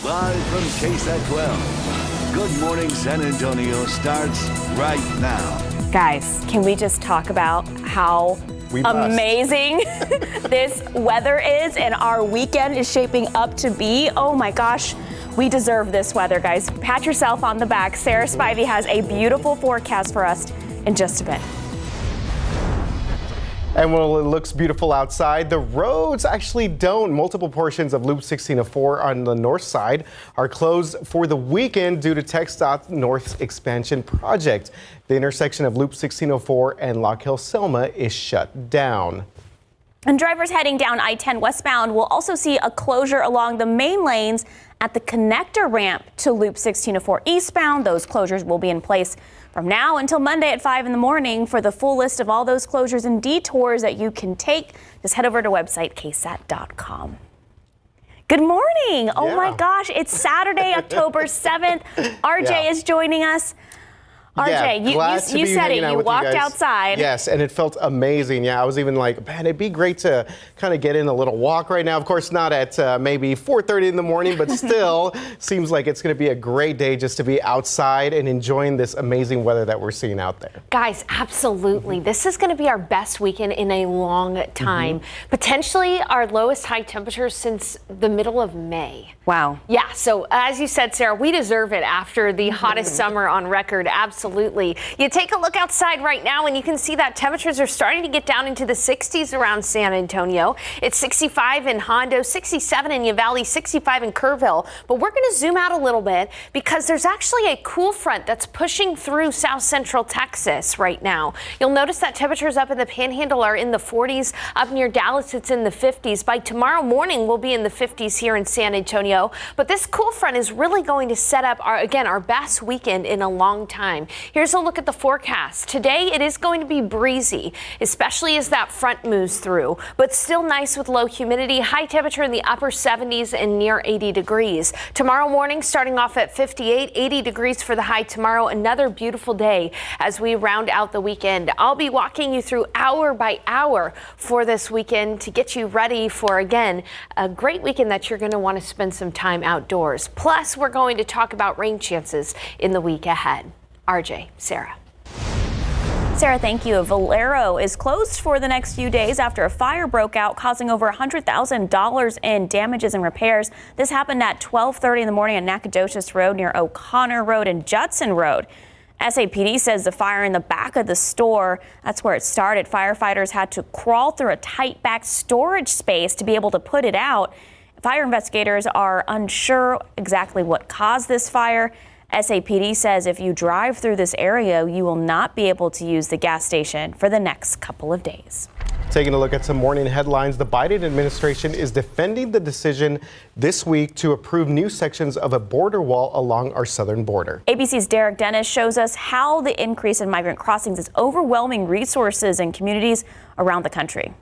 Live from KSAT 12. Good Morning San Antonio starts right now. Guys, can we just talk about how amazing this weather is and our weekend is shaping up to be? Oh my gosh, we deserve this weather, guys. Pat yourself on the back. Sarah Spivey has a beautiful forecast for us in just a bit. And while it looks beautiful outside, the roads actually don't. Multiple portions of Loop 1604 on the north side are closed for the weekend due to TxDOT North's expansion project. The intersection of Loop 1604 and Lock Hill Selma is shut down. And drivers heading down I-10 westbound will also see a closure along the main lanes at the connector ramp to Loop 1604 eastbound. Those closures will be in place from now until Monday at 5 in the morning. For the full list of all those closures and detours that you can take, just head over to website ksat.com. Good morning. Oh my gosh, it's Saturday, October 7th. RJ is joining us. RJ, you said it. You walked outside. Yes, and it felt amazing. Yeah, I was even like, man, it'd be great to kind of get in a little walk right now. Of course, not at maybe 4:30 in the morning, but still seems like it's going to be a great day just to be outside and enjoying this amazing weather that we're seeing out there. Guys, absolutely. This is going to be our best weekend in a long time. Potentially our lowest high temperatures since the middle of May. Wow. Yeah, so as you said, Sarah, we deserve it after the hottest summer on record. Absolutely. You take a look outside right now and you can see that temperatures are starting to get down into the 60s around San Antonio. It's 65 in Hondo, 67 in Uvalde, 65 in Kerrville. But we're going to zoom out a little bit because there's actually a cool front that's pushing through south central Texas right now. You'll notice that temperatures up in the Panhandle are in the 40s. Up near Dallas, it's in the 50s. By tomorrow morning, we'll be in the 50s here in San Antonio. But this cool front is really going to set up our best weekend in a long time. Here's a look at the forecast. Today it is going to be breezy, especially as that front moves through, but still nice with low humidity, high temperature in the upper 70s and near 80 degrees. Tomorrow morning starting off at 58, 80 degrees for the high tomorrow. Another beautiful day as we round out the weekend. I'll be walking you through hour by hour for this weekend to get you ready for, again, a great weekend that you're going to want to spend some time outdoors. Plus, we're going to talk about rain chances in the week ahead. RJ, Sarah. Sarah, thank you. Valero is closed for the next few days after a fire broke out, causing over $100,000 in damages and repairs. This happened at 12:30 in the morning on Nacogdoches Road near O'Connor Road and Judson Road. SAPD says the fire in the back of the store, that's where it started. Firefighters had to crawl through a tight back storage space to be able to put it out. Fire investigators are unsure exactly what caused this fire. SAPD says if you drive through this area, you will not be able to use the gas station for the next couple of days. Taking a look at some morning headlines, the Biden administration is defending the decision this week to approve new sections of a border wall along our southern border. ABC's Derek Dennis shows us how the increase in migrant crossings is overwhelming resources in communities around the country.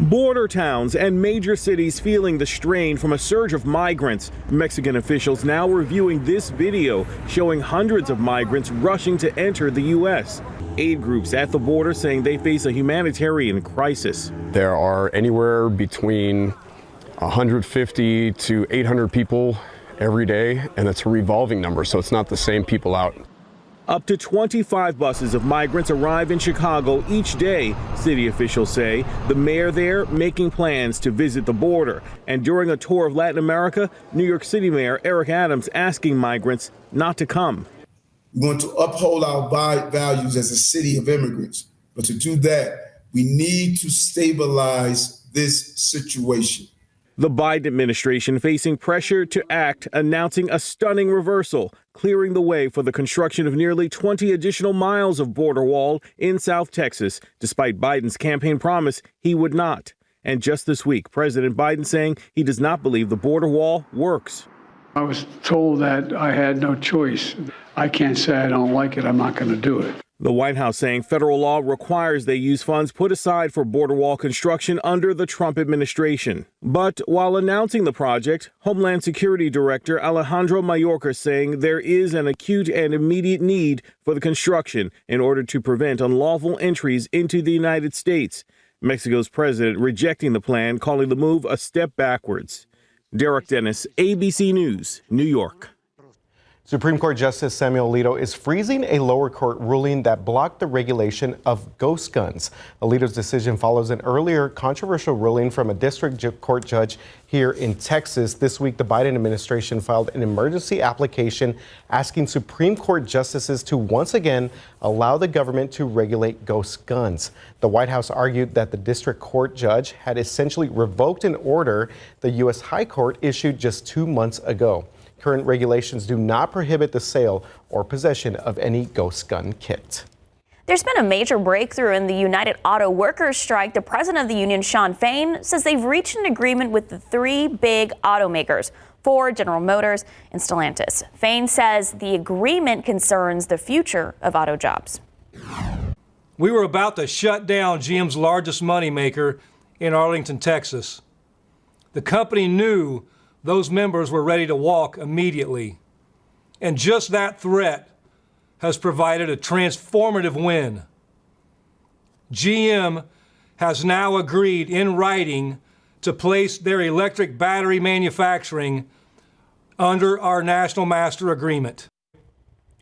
Border towns and major cities feeling the strain from a surge of migrants. Mexican officials now reviewing this video showing hundreds of migrants rushing to enter the U.S. Aid groups at the border saying they face a humanitarian crisis. There are anywhere between 150 to 800 people every day, and it's a revolving number, so it's not the same people out. Up to 25 buses of migrants arrive in Chicago each day, city officials say. The mayor there making plans to visit the border. And during a tour of Latin America, New York City Mayor Eric Adams asking migrants not to come. We want to uphold our values as a city of immigrants. But to do that, we need to stabilize this situation. The Biden administration facing pressure to act, announcing a stunning reversal, clearing the way for the construction of nearly 20 additional miles of border wall in South Texas, despite Biden's campaign promise he would not. And just this week, President Biden saying he does not believe the border wall works. I was told that I had no choice. I can't say I don't like it. I'm not going to do it. The White House saying federal law requires they use funds put aside for border wall construction under the Trump administration. But while announcing the project, Homeland Security Director Alejandro Mayorkas saying there is an acute and immediate need for the construction in order to prevent unlawful entries into the United States. Mexico's president rejecting the plan, calling the move a step backwards. Derek Dennis, ABC News, New York. Supreme Court Justice Samuel Alito is freezing a lower court ruling that blocked the regulation of ghost guns. Alito's decision follows an earlier controversial ruling from a district court judge here in Texas. This week, the Biden administration filed an emergency application asking Supreme Court justices to once again allow the government to regulate ghost guns. The White House argued that the district court judge had essentially revoked an order the U.S. High Court issued just 2 months ago. Current regulations do not prohibit the sale or possession of any ghost gun kit. There's been a major breakthrough in the United Auto Workers strike. The president of the union, Shawn Fain, says they've reached an agreement with the 3 big automakers, Ford, General Motors, and Stellantis. Fain says the agreement concerns the future of auto jobs. We were about to shut down GM's largest moneymaker in Arlington, Texas. The company knew those members were ready to walk immediately. And just that threat has provided a transformative win. GM has now agreed in writing to place their electric battery manufacturing under our National Master Agreement.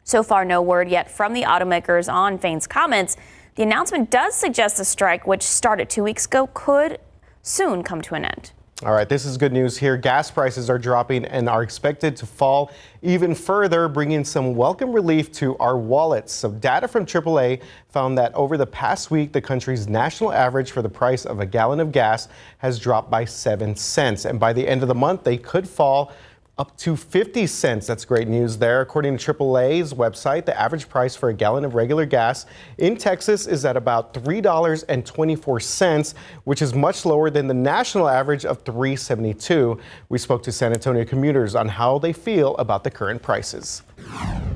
So far, no word yet from the automakers on Fain's comments. The announcement does suggest the strike, which started 2 weeks ago, could soon come to an end. All right, this is good news here. Gas prices are dropping and are expected to fall even further, bringing some welcome relief to our wallets. So data from AAA found that over the past week, the country's national average for the price of a gallon of gas has dropped by 7 cents. And by the end of the month, they could fall up to 50 cents. That's great news there. According to AAA's website, the average price for a gallon of regular gas in Texas is at about $3.24, which is much lower than the national average of $3.72. We spoke to San Antonio commuters on how they feel about the current prices.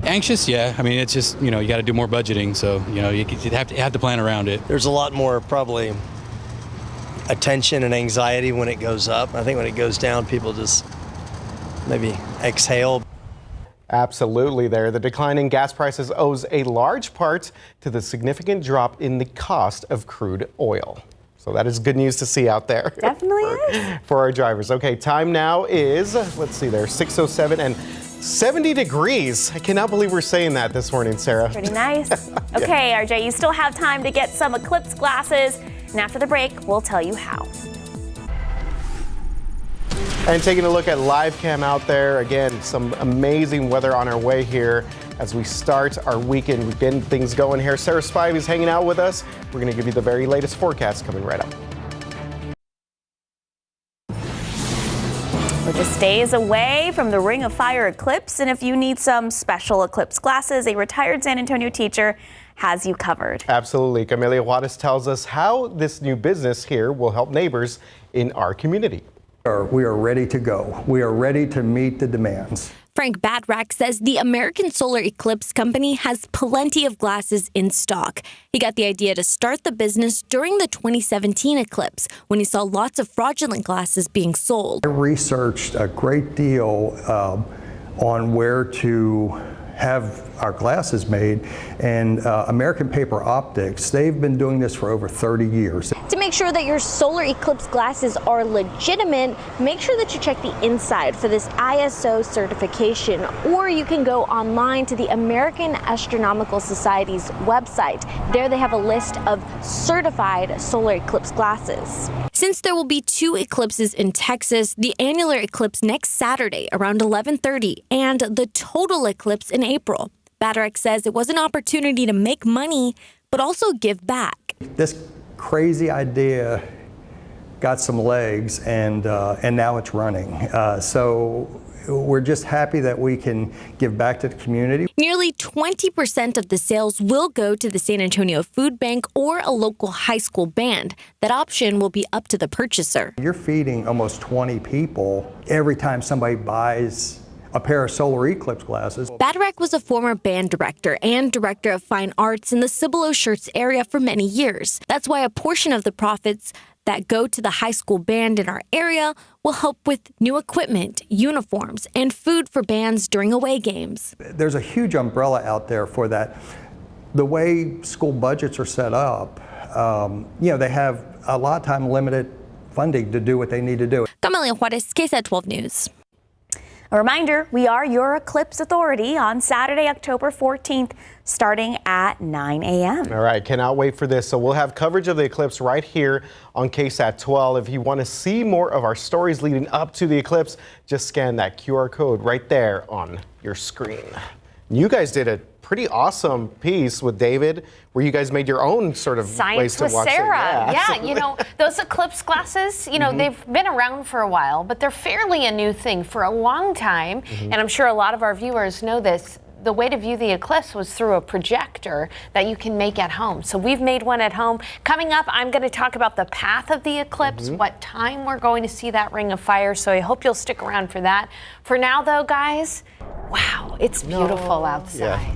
Anxious, yeah. I mean, it's just, you got to do more budgeting. So, you have to plan around it. There's a lot more probably attention and anxiety when it goes up. I think when it goes down, people just maybe exhale. Absolutely there. The decline in gas prices owes a large part to the significant drop in the cost of crude oil. So that is good news to see out there. Definitely is. For our drivers. Okay, time now is, let's see there, 6:07 and 70 degrees. I cannot believe we're saying that this morning, Sarah. Pretty nice. Okay, RJ, you still have time to get some eclipse glasses. And after the break, we'll tell you how. And taking a look at live cam out there, again, some amazing weather on our way here as we start our weekend. We've been things going here. Sarah Spivey is hanging out with us. We're going to give you the very latest forecast coming right up. We're just days away from the Ring of Fire eclipse, and if you need some special eclipse glasses, a retired San Antonio teacher has you covered. Absolutely. Camelia Juarez tells us how this new business here will help neighbors in our community. We are ready to go. We are ready to meet the demands. Frank Badrack says the American Solar Eclipse Company has plenty of glasses in stock. He got the idea to start the business during the 2017 eclipse when he saw lots of fraudulent glasses being sold. I researched a great deal on where to have our glasses made, and American Paper Optics, they've been doing this for over 30 years. To make sure that your solar eclipse glasses are legitimate, make sure that you check the inside for this ISO certification, or you can go online to the American Astronomical Society's website. There they have a list of certified solar eclipse glasses. Since there will be 2 eclipses in Texas, the annular eclipse next Saturday around 11:30 and the total eclipse in April, Badrack says it was an opportunity to make money, but also give back. This crazy idea got some legs, and now it's running. So we're just happy that we can give back to the community. Nearly 20% of the sales will go to the San Antonio Food Bank or a local high school band. That option will be up to the purchaser. You're feeding almost 20 people every time somebody buys a pair of solar eclipse glasses. Badrack was a former band director and director of fine arts in the Cibolo Shirts area for many years. That's why a portion of the profits that go to the high school band in our area will help with new equipment, uniforms, and food for bands during away games. There's a huge umbrella out there for that. The way school budgets are set up, they have a lot of time limited funding to do what they need to do. Camelia Juarez, KSAT 12 News. A reminder, we are your Eclipse Authority on Saturday, October 14th, starting at 9 a.m. All right, cannot wait for this. So we'll have coverage of the eclipse right here on KSAT 12. If you want to see more of our stories leading up to the eclipse, just scan that QR code right there on your screen. You guys did a pretty awesome piece with David where you guys made your own sort of ways to watch Sarah. it. Yeah, you know, those eclipse glasses, you know, they've been around for a while, but they're fairly a new thing for a long time. And I'm sure a lot of our viewers know this. The way to view the eclipse was through a projector that you can make at home. So we've made one at home. Coming up, I'm going to talk about the path of the eclipse, what time we're going to see that ring of fire. So I hope you'll stick around for that. For now, though, guys, wow, it's beautiful outside. Yeah.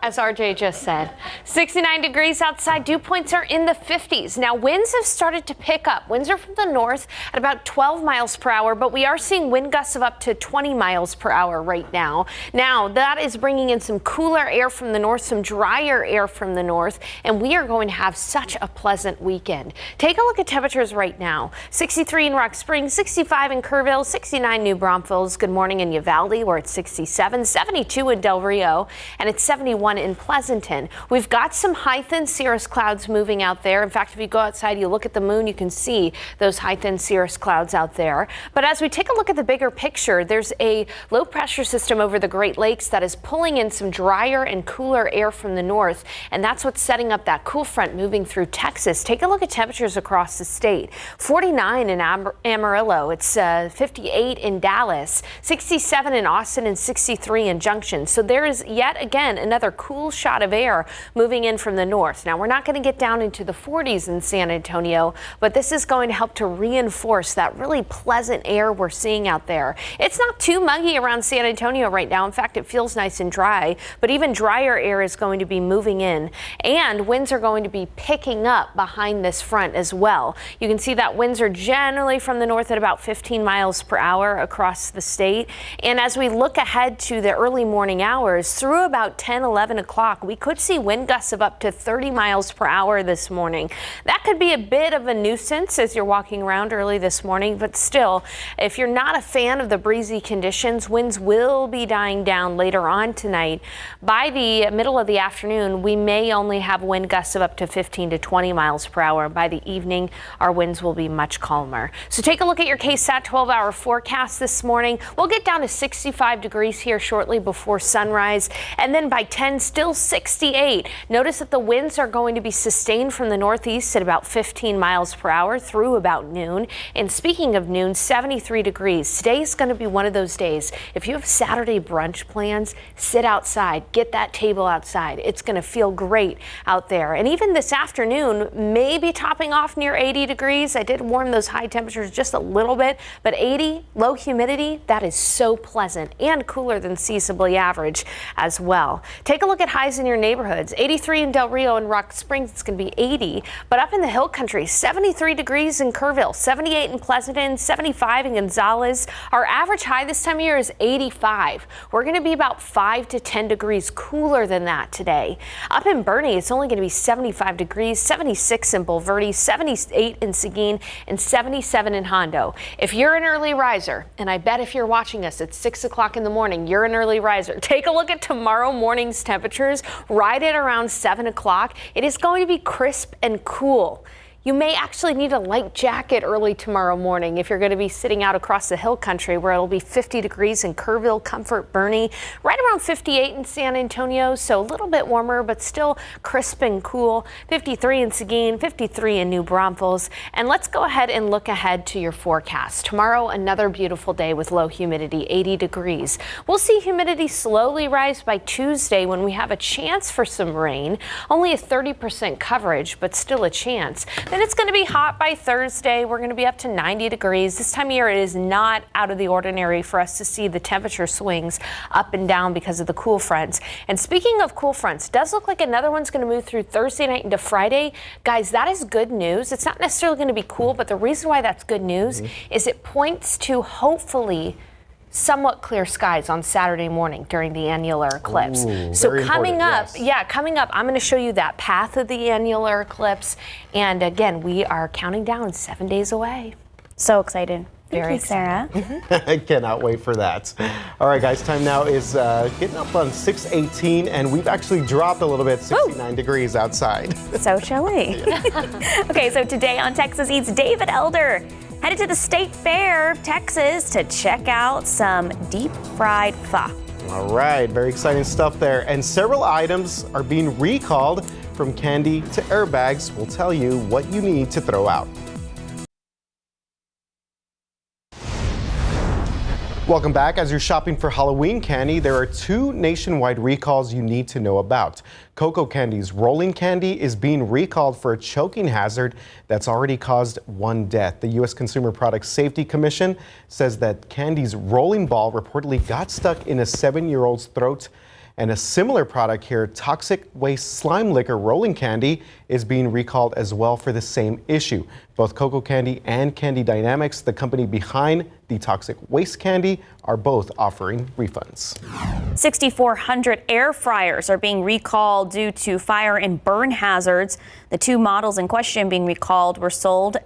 As RJ just said, 69 degrees outside. Dew points are in the 50s. Now, winds have started to pick up. Winds are from the north at about 12 miles per hour, but we are seeing wind gusts of up to 20 miles per hour right now. Now, that is bringing in some cooler air from the north, some drier air from the north, and we are going to have such a pleasant weekend. Take a look at temperatures right now. 63 in Rock Springs, 65 in Kerrville, 69 New Braunfels. Good morning in Uvalde, where it's 67, 72 in Del Rio, and it's 71 in Pleasanton. We've got some high thin cirrus clouds moving out there. In fact, if you go outside, you look at the moon, you can see those high thin cirrus clouds out there. But as we take a look at the bigger picture, there's a low pressure system over the Great Lakes that is pulling in some drier and cooler air from the north, and that's what's setting up that cool front moving through Texas. Take a look at temperatures across the state. 49 in Amarillo, it's 58 in Dallas, 67 in Austin, and 63 in Junction. So there is yet again another cool shot of air moving in from the north. Now, we're not going to get down into the 40s in San Antonio, but this is going to help to reinforce that really pleasant air we're seeing out there. It's not too muggy around San Antonio right now. In fact, it feels nice and dry, but even drier air is going to be moving in, and winds are going to be picking up behind this front as well. You can see that winds are generally from the north at about 15 miles per hour across the state. And as we look ahead to the early morning hours, through about 10, 11 o'clock, we could see wind gusts of up to 30 miles per hour this morning. That could be a bit of a nuisance as you're walking around early this morning, but still, if you're not a fan of the breezy conditions, winds will be dying down later on tonight. By the middle of the afternoon, we may only have wind gusts of up to 15 to 20 miles per hour. By the evening, our winds will be much calmer. So take a look at your KSAT 12-hour forecast this morning. We'll get down to 65 degrees here shortly before sunrise, and then by 10, still 68. Notice that the winds are going to be sustained from the northeast at about 15 miles per hour through about noon. And speaking of noon, 73 degrees. Today is going to be one of those days. If you have Saturday brunch plans, sit outside, get that table outside. It's going to feel great out there. And even this afternoon, maybe topping off near 80 degrees. I did warm those high temperatures just a little bit, but 80, low humidity, that is so pleasant and cooler than seasonably average as well. Take a look at highs in your neighborhoods. 83 in Del Rio and Rock Springs, it's going to be 80. But up in the hill country, 73 degrees in Kerrville, 78 in Pleasanton, 75 in Gonzales. Our average high this time of year is 85. We're going to be about 5 to 10 degrees cooler than that today. Up in Bernie, it's only going to be 75 degrees, 76 in Bulverde, 78 in Seguin, and 77 in Hondo. If you're an early riser, and I bet if you're watching us at 6 o'clock in the morning, you're an early riser, take a look at tomorrow morning's temperatures right at around 7 o'clock. It is going to be crisp and cool. You may actually need a light jacket early tomorrow morning if you're going to be sitting out across the hill country where it'll be 50 degrees in Kerrville, Comfort, Bernie, right around 58 in San Antonio, so a little bit warmer, but still crisp and cool. 53 in Seguin, 53 in New Braunfels. And let's go ahead and look ahead to your forecast. Tomorrow, another beautiful day with low humidity, 80 degrees. We'll see humidity slowly rise by Tuesday when we have a chance for some rain. Only a 30% coverage, but still a chance. Then it's going to be hot by Thursday. We're going to be up to 90 degrees. This time of year, it is not out of the ordinary for us to see the temperature swings up and down because of the cool fronts. And speaking of cool fronts, does look like another one's going to move through Thursday night into Friday. Guys, that is good news. It's not necessarily going to be cool, but the reason why that's good news is it points to hopefully somewhat clear skies on Saturday morning during the annular eclipse. Ooh, so very coming up, important, yes. coming up, I'm going to show you that path of the annular eclipse. And again, we are counting down 7 days away. So excited. Very Thank you, Sarah. I cannot wait for that. All right, guys, time now is getting up on 6:18, and we've actually dropped a little bit, 69 degrees outside. So chilly. Okay, so today on Texas Eats, David Elder headed to the State Fair of Texas to check out some deep fried pho. All right, very exciting stuff there. And several items are being recalled, from candy to airbags. We'll tell you what you need to throw out. Welcome back. As you're shopping for Halloween candy, there are 2 nationwide recalls you need to know about. Cocoa Candy's rolling candy is being recalled for a choking hazard that's already caused 1 death. The U.S. Consumer Product Safety Commission says that candy's rolling ball reportedly got stuck in a 7-year-old's throat. And a similar product here, toxic waste slime liquor rolling candy, is being recalled as well for the same issue. Both Cocoa Candy and Candy Dynamics, the company behind the toxic waste candy, are both offering refunds. 6,400 air fryers are being recalled due to fire and burn hazards. The 2 models in question being recalled were sold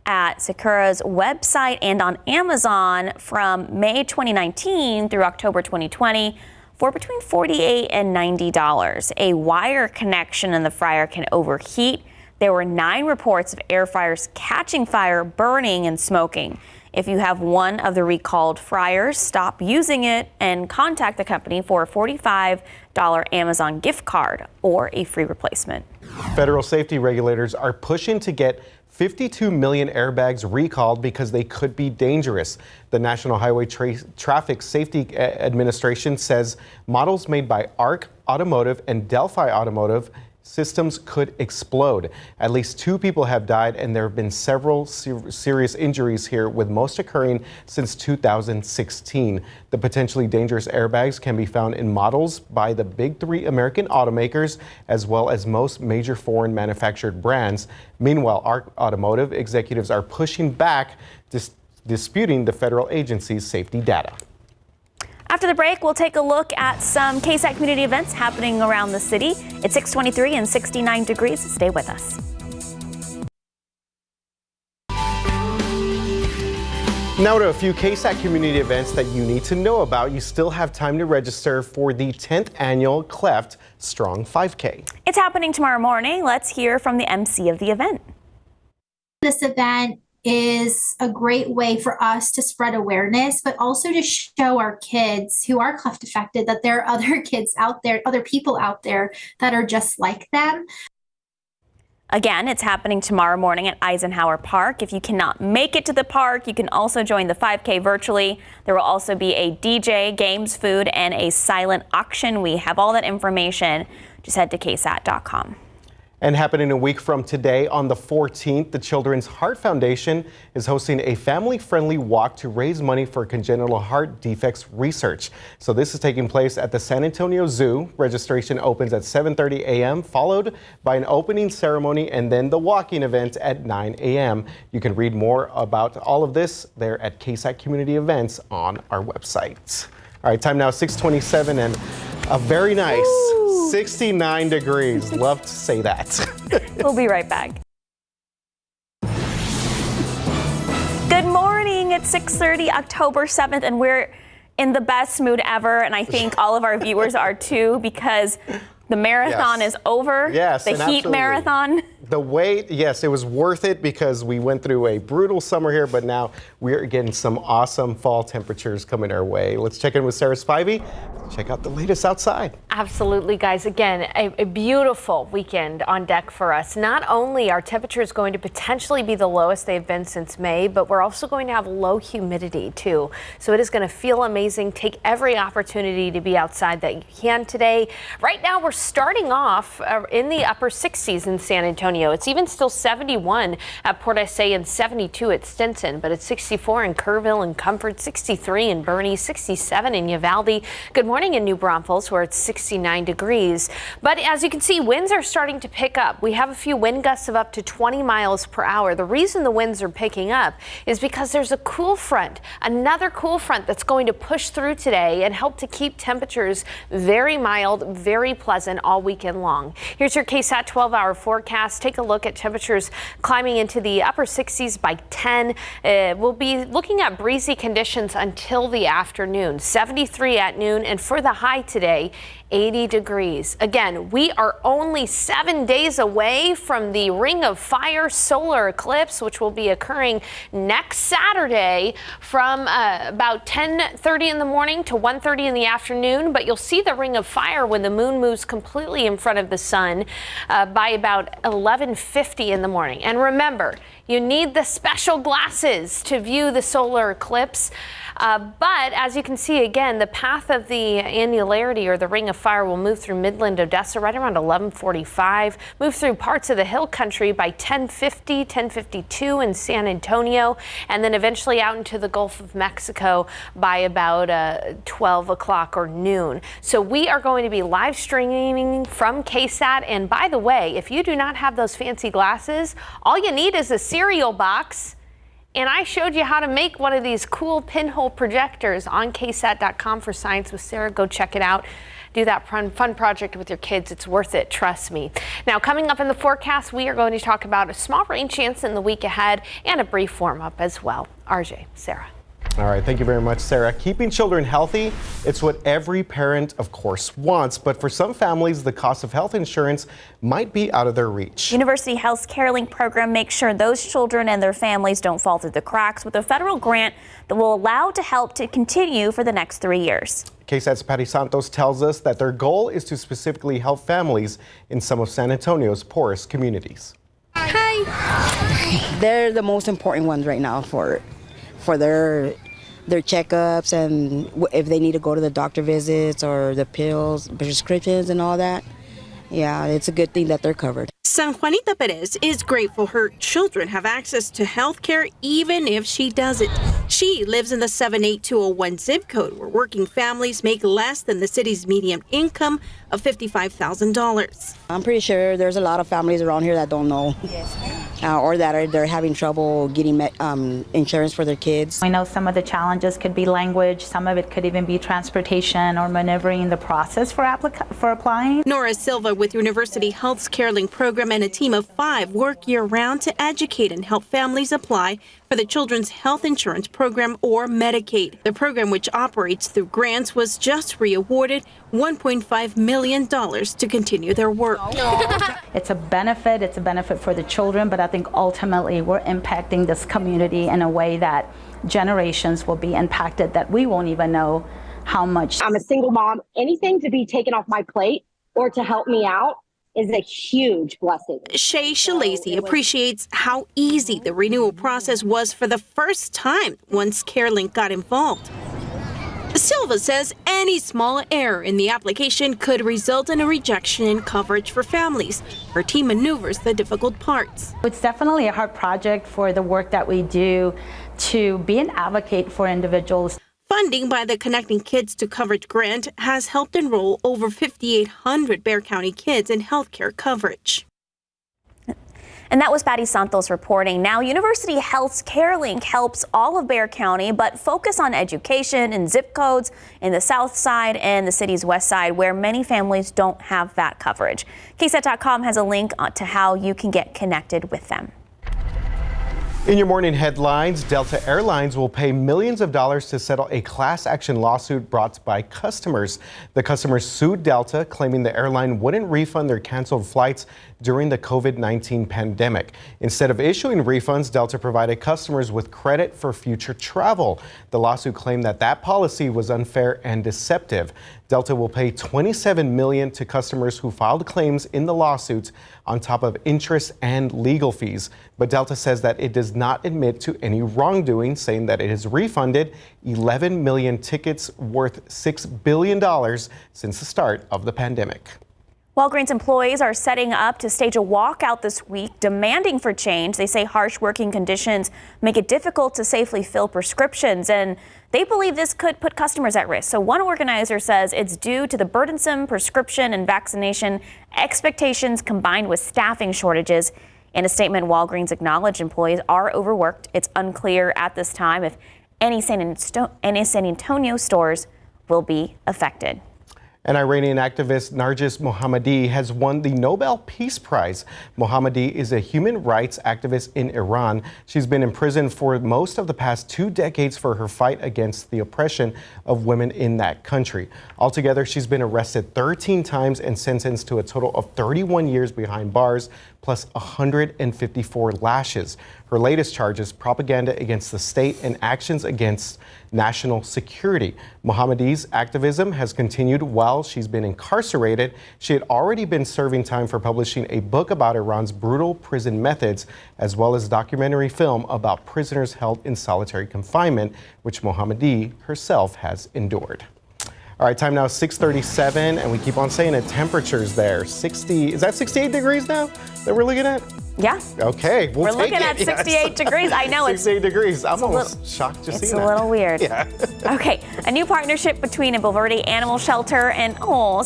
at Sakura's website and on Amazon from May 2019 through October 2020. For between $48 and $90. A wire connection in the fryer can overheat. There were 9 reports of air fryers catching fire, burning, and smoking. If you have one of the recalled fryers, stop using it and contact the company for a $45 Amazon gift card or a free replacement. Federal safety regulators are pushing to get 52 million airbags recalled because they could be dangerous. The National Highway Traffic Safety Administration says models made by ARC Automotive and Delphi Automotive systems could explode. At least 2 people have died, and there have been several serious injuries here, with most occurring since 2016. The potentially dangerous airbags can be found in models by the big 3 American automakers, as well as most major foreign manufactured brands. Meanwhile, ARC Automotive executives are pushing back, disputing the federal agency's safety data. After the break, we'll take a look at some KSAT community events happening around the city. It's 6:23 and 69 degrees. Stay with us. Now to a few KSAT community events that you need to know about. You still have time to register for the 10th annual Cleft Strong 5K. It's happening tomorrow morning. Let's hear from the MC of the event. This event is a great way for us to spread awareness, but also to show our kids who are cleft affected that there are other kids out there, other people out there that are just like them. Again, it's happening tomorrow morning at Eisenhower Park. If you cannot make it to the park, you can also join the 5K virtually. There will also be a DJ, games, food, and a silent auction. We have all that information. Just head to ksat.com. And happening a week from today, on the 14th, the Children's Heart Foundation is hosting a family-friendly walk to raise money for congenital heart defects research. So this is taking place at the San Antonio Zoo. Registration opens at 7:30 a.m., followed by an opening ceremony and then the walking event at 9 a.m. You can read more about all of this there at KSAT Community Events on our website. All right, time now 6:27 and a very nice 69 degrees. Love to say that. We'll be right back. Good morning. It's 6:30, October 7th, and we're in the best mood ever. And I think all of our viewers are too, because the marathon is over. Yes, the heat marathon. The wait, yes, it was worth it because we went through a brutal summer here, but now we're getting some awesome fall temperatures coming our way. Let's check in with Sarah Spivey. Check out the latest outside. Absolutely, guys. Again, a beautiful weekend on deck for us. Not only are temperatures going to potentially be the lowest they've been since May, but we're also going to have low humidity too. So it is going to feel amazing. Take every opportunity to be outside that you can today. Right now, we're starting off in the upper 60s in San Antonio. Antonio. It's even still 71 at Port SA and 72 at Stinson, but it's 64 in Kerrville and Comfort, 63 in Bernie, 67 in Uvalde. Good morning in New Braunfels, where it's 69 degrees. But as you can see, winds are starting to pick up. We have a few wind gusts of up to 20 miles per hour. The reason the winds are picking up is because there's a cool front, another cool front that's going to push through today and help to keep temperatures very mild, very pleasant all weekend long. Here's your KSAT 12-hour forecast. Take a look at temperatures climbing into the upper 60s by 10. We'll be looking at breezy conditions until the afternoon. 73 at noon, and for the high today, 80 degrees. Again, we are only 7 days away from the Ring of Fire solar eclipse, which will be occurring next Saturday from about 10:30 in the morning to 1:30 in the afternoon. But you'll see the Ring of Fire when the moon moves completely in front of the sun by about 11:50 in the morning. And remember, you need the special glasses to view the solar eclipse. But as you can see, again, the path of the annularity or the Ring of Fire will move through Midland, Odessa right around 11:45, move through parts of the hill country by 10:50, 10:52 in San Antonio, and then eventually out into the Gulf of Mexico by about 12 o'clock or noon. So we are going to be live streaming from KSAT. And by the way, if you do not have those fancy glasses, all you need is a cereal box. And I showed you how to make one of these cool pinhole projectors on KSAT.com for Science with Sarah. Go check it out. Do that fun project with your kids. It's worth it, trust me. Now, coming up in the forecast, we are going to talk about a small rain chance in the week ahead and a brief warm-up as well. RJ, Sarah. All right, thank you very much, Sarah. Keeping children healthy, it's what every parent, of course, wants. But for some families, the cost of health insurance might be out of their reach. University Health's CareLink program makes sure those children and their families don't fall through the cracks with a federal grant that will allow to help to continue for the next 3 years. KSAT's Patty Santos tells us that their goal is to specifically help families in some of San Antonio's poorest communities. Hi. They're the most important ones right now for their checkups and if they need to go to the doctor visits or the pills, prescriptions and all that. Yeah, it's a good thing that they're covered. San Juanita Perez is grateful her children have access to health care even if she doesn't. She lives in the 78201 zip code where working families make less than the city's median income of $55,000. I'm pretty sure there's a lot of families around here that don't know. Or that they're having trouble getting insurance for their kids. I know some of the challenges could be language, some of it could even be transportation or maneuvering the process for applying. Nora Silva with University Health's CareLink program and a team of 5 work year-round to educate and help families apply for the Children's Health Insurance Program or Medicaid. The program, which operates through grants, was just re-awarded $1.5 million to continue their work. It's a benefit for the children, but I think ultimately we're impacting this community in a way that generations will be impacted that we won't even know how much. I'm a single mom. Anything to be taken off my plate or to help me out is a huge blessing. Shay Shalazy appreciates how easy the renewal process was for the first time once CareLink got involved. Silva says any small error in the application could result in a rejection in coverage for families. Her team maneuvers the difficult parts. It's definitely a hard project for the work that we do to be an advocate for individuals. Funding by the Connecting Kids to Coverage grant has helped enroll over 5,800 Bexar County kids in healthcare coverage. And that was Patty Santos reporting. Now, University Health's CareLink helps all of Bexar County, but focus on education and zip codes in the south side and the city's west side, where many families don't have that coverage. KSAT.com has a link to how you can get connected with them. In your morning headlines, Delta Airlines will pay millions of dollars to settle a class action lawsuit brought by customers. The customers sued Delta, claiming the airline wouldn't refund their canceled flights during the COVID-19 pandemic. Instead of issuing refunds, Delta provided customers with credit for future travel. The lawsuit claimed that that policy was unfair and deceptive. Delta will pay $27 million to customers who filed claims in the lawsuit, on top of interest and legal fees. But Delta says that it does not admit to any wrongdoing, saying that it has refunded 11 million tickets worth $6 billion since the start of the pandemic. Walgreens employees are setting up to stage a walkout this week, demanding for change. They say harsh working conditions make it difficult to safely fill prescriptions, and they believe this could put customers at risk. So one organizer says it's due to the burdensome prescription and vaccination expectations combined with staffing shortages. In a statement, Walgreens acknowledged employees are overworked. It's unclear at this time if any San Antonio stores will be affected. And Iranian activist Narges Mohammadi has won the Nobel Peace Prize. Mohammadi is a human rights activist in Iran. She's been in prison for most of the past 2 decades for her fight against the oppression of women in that country. Altogether, she's been arrested 13 times and sentenced to a total of 31 years behind bars, plus 154 lashes. Her latest charges, propaganda against the state and actions against national security. Mohammadi's activism has continued while she's been incarcerated. She had already been serving time for publishing a book about Iran's brutal prison methods, as well as a documentary film about prisoners held in solitary confinement, which Mohammadi herself has endured. All right, time now is 6:37, and we keep on saying it. Temperatures there, 60, is that 68 degrees now that we're looking at? Yeah. Okay, we're looking at 68 degrees. I know 68 degrees. I'm almost shocked to see that. It's a little weird. Yeah. Okay, a new partnership between a Bulverde Animal Shelter and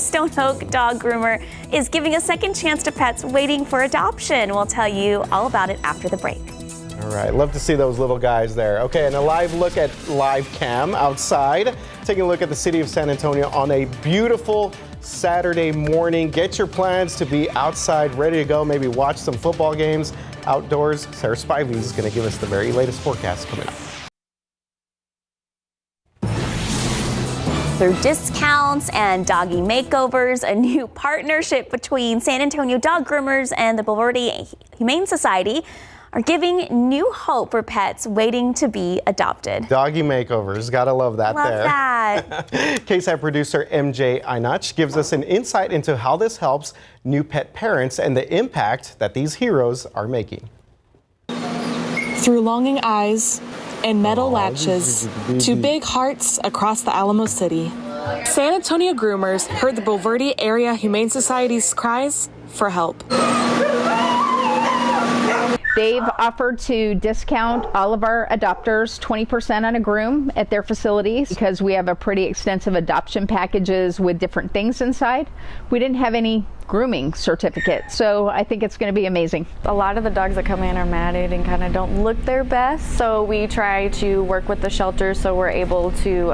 Stone Oak Dog Groomer is giving a second chance to pets waiting for adoption. We'll tell you all about it after the break. All right, love to see those little guys there. Okay, and a live look at live cam outside. Taking a look at the city of San Antonio on a beautiful Saturday morning. Get your plans to be outside, ready to go. Maybe watch some football games outdoors. Sarah Spivey is going to give us the very latest forecast coming up. Through discounts and doggy makeovers, a new partnership between San Antonio Dog Groomers and the Bulverde Humane Society are giving new hope for pets waiting to be adopted. Doggy makeovers, gotta love that there. Love that. KSAT producer MJ Einach gives us an insight into how this helps new pet parents and the impact that these heroes are making. Through longing eyes and metal latches to big hearts across the Alamo City, San Antonio groomers heard the Bulverde Area Humane Society's cries for help. They've offered to discount all of our adopters 20% on a groom at their facilities because we have a pretty extensive adoption packages with different things inside. We didn't have any grooming certificate, so I think it's going to be amazing. A lot of the dogs that come in are matted and kind of don't look their best, so we try to work with the shelter so we're able to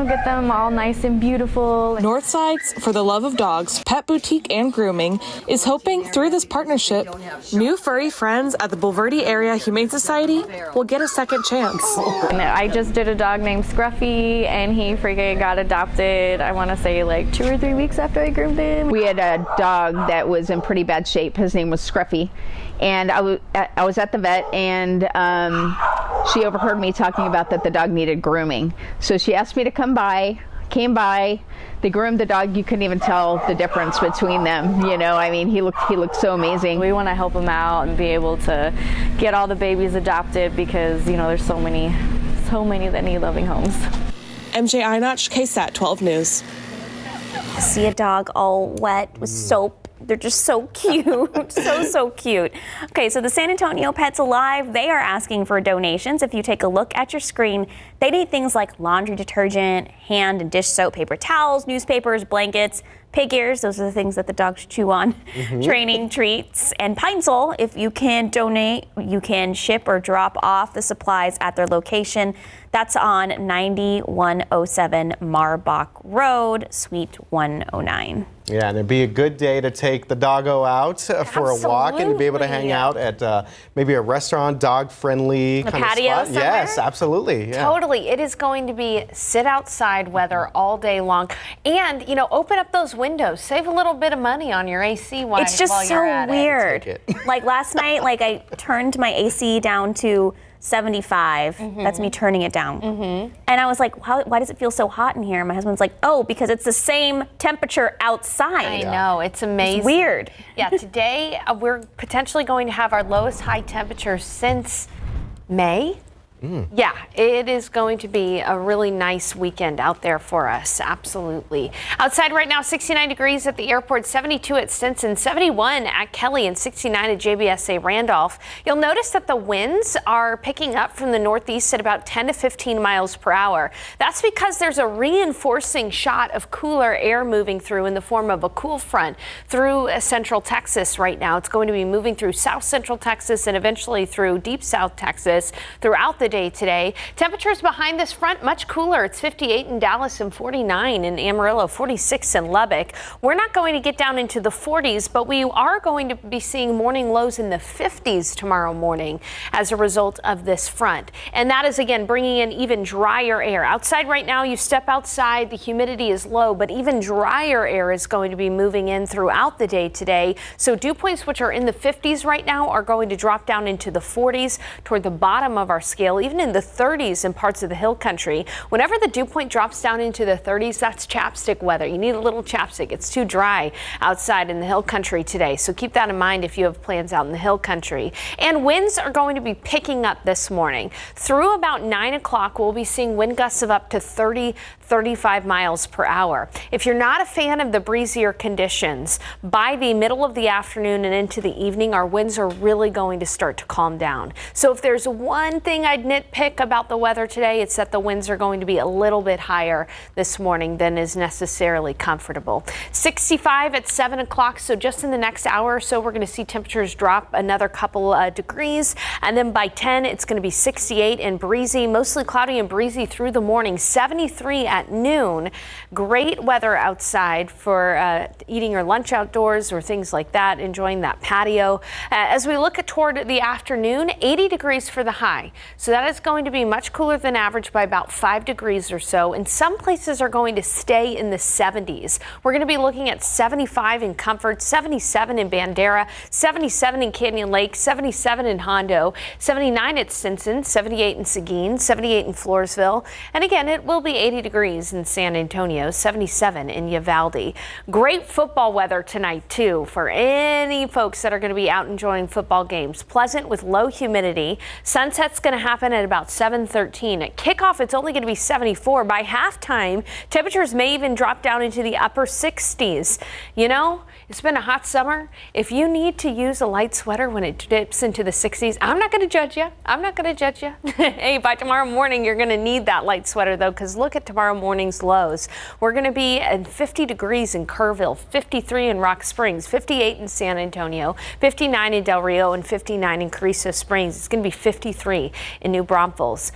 get them all nice and beautiful. Northside's For the Love of Dogs Pet Boutique and Grooming is hoping through this partnership, new furry friends at the Bulverde Area Humane Society will get a second chance. I just did a dog named Scruffy, and he freaking got adopted, I want to say like 2 or 3 weeks after I groomed him. We had a dog that was in pretty bad shape. His name was Scruffy. And I was at the vet, and she overheard me talking about that the dog needed grooming. So she asked me to come by, came by, they groomed the dog. You couldn't even tell the difference between them. He looked so amazing. We want to help him out and be able to get all the babies adopted because, there's so many that need loving homes. MJ Einach, KSAT 12 News. See a dog all wet with soap. They're just so cute. so cute. Okay, so the San Antonio Pets Alive, they are asking for donations. If you take a look at your screen, they need things like laundry detergent, hand and dish soap, paper towels, newspapers, blankets, pig ears. Those are the things that the dogs chew on. Training treats and Pine Sol. If you can donate, you can ship or drop off the supplies at their location. That's on 9107 Marbach Road, Suite 109. Yeah, and it'd be a good day to take the doggo out for a walk and be able to hang out at maybe a restaurant, dog-friendly kind patio of spot. somewhere? Yes, absolutely. Yeah. Totally. It is going to be sit outside weather all day long. And, open up those windows. Save a little bit of money on your AC while It's just so you're at weird. it. Like last night, I turned my AC down to 75. That's me turning it down. And I was like, why does it feel so hot in here? My husband's like, because it's the same temperature outside. I know, it's amazing. It's weird. Yeah, today we're potentially going to have our lowest high temperature since May. Yeah, it is going to be a really nice weekend out there for us. Absolutely. Outside right now, 69 degrees at the airport, 72 at Stinson, 71 at Kelly, and 69 at JBSA Randolph. You'll notice that the winds are picking up from the northeast at about 10 to 15 miles per hour. That's because there's a reinforcing shot of cooler air moving through in the form of a cool front through central Texas right now. It's going to be moving through south central Texas and eventually through deep south Texas throughout the day today. Temperatures behind this front much cooler. It's 58 in Dallas and 49 in Amarillo, 46 in Lubbock. We're not going to get down into the 40s, but we are going to be seeing morning lows in the 50s tomorrow morning as a result of this front. And that is again bringing in even drier air. Outside right now, you step outside, the humidity is low, but even drier air is going to be moving in throughout the day today. So dew points which are in the 50s right now are going to drop down into the 40s toward the bottom of our scale, even in the 30s in parts of the hill country. Whenever the dew point drops down into the 30s, that's chapstick weather. You need a little chapstick. It's too dry outside in the hill country today. So keep that in mind if you have plans out in the hill country. And winds are going to be picking up this morning. Through about 9 o'clock, we'll be seeing wind gusts of up to 35 miles per hour. If you're not a fan of the breezier conditions, by the middle of the afternoon and into the evening, our winds are really going to start to calm down. So if there's one thing I'd nitpick about the weather today, it's that the winds are going to be a little bit higher this morning than is necessarily comfortable. 65 at 7 o'clock, so just in the next hour or so, we're going to see temperatures drop another couple degrees. And then by 10, it's going to be 68 and breezy, mostly cloudy and breezy through the morning, 73 at noon. Great weather outside for eating your lunch outdoors or things like that, enjoying that patio. As we look toward the afternoon, 80 degrees for the high. So that is going to be much cooler than average by about 5 degrees or so. And some places are going to stay in the 70s. We're going to be looking at 75 in Comfort, 77 in Bandera, 77 in Canyon Lake, 77 in Hondo, 79 at Stinson, 78 in Seguin, 78 in Floresville. And again, it will be 80 degrees in San Antonio, 77 in Uvalde. Great football weather tonight, too, for any folks that are going to be out enjoying football games. Pleasant with low humidity. Sunset's going to happen at about 7:13. At kickoff, it's only going to be 74. By halftime, temperatures may even drop down into the upper 60s. You know, it's been a hot summer. If you need to use a light sweater when it dips into the 60s, I'm not going to judge you. I'm not going to judge you. Hey, by tomorrow morning, you're going to need that light sweater, though, because look at tomorrow morning's lows. We're going to be at 50 degrees in Kerrville, 53 in Rock Springs, 58 in San Antonio, 59 in Del Rio, and 59 in Carrizo Springs. It's going to be 53 in New Braunfels.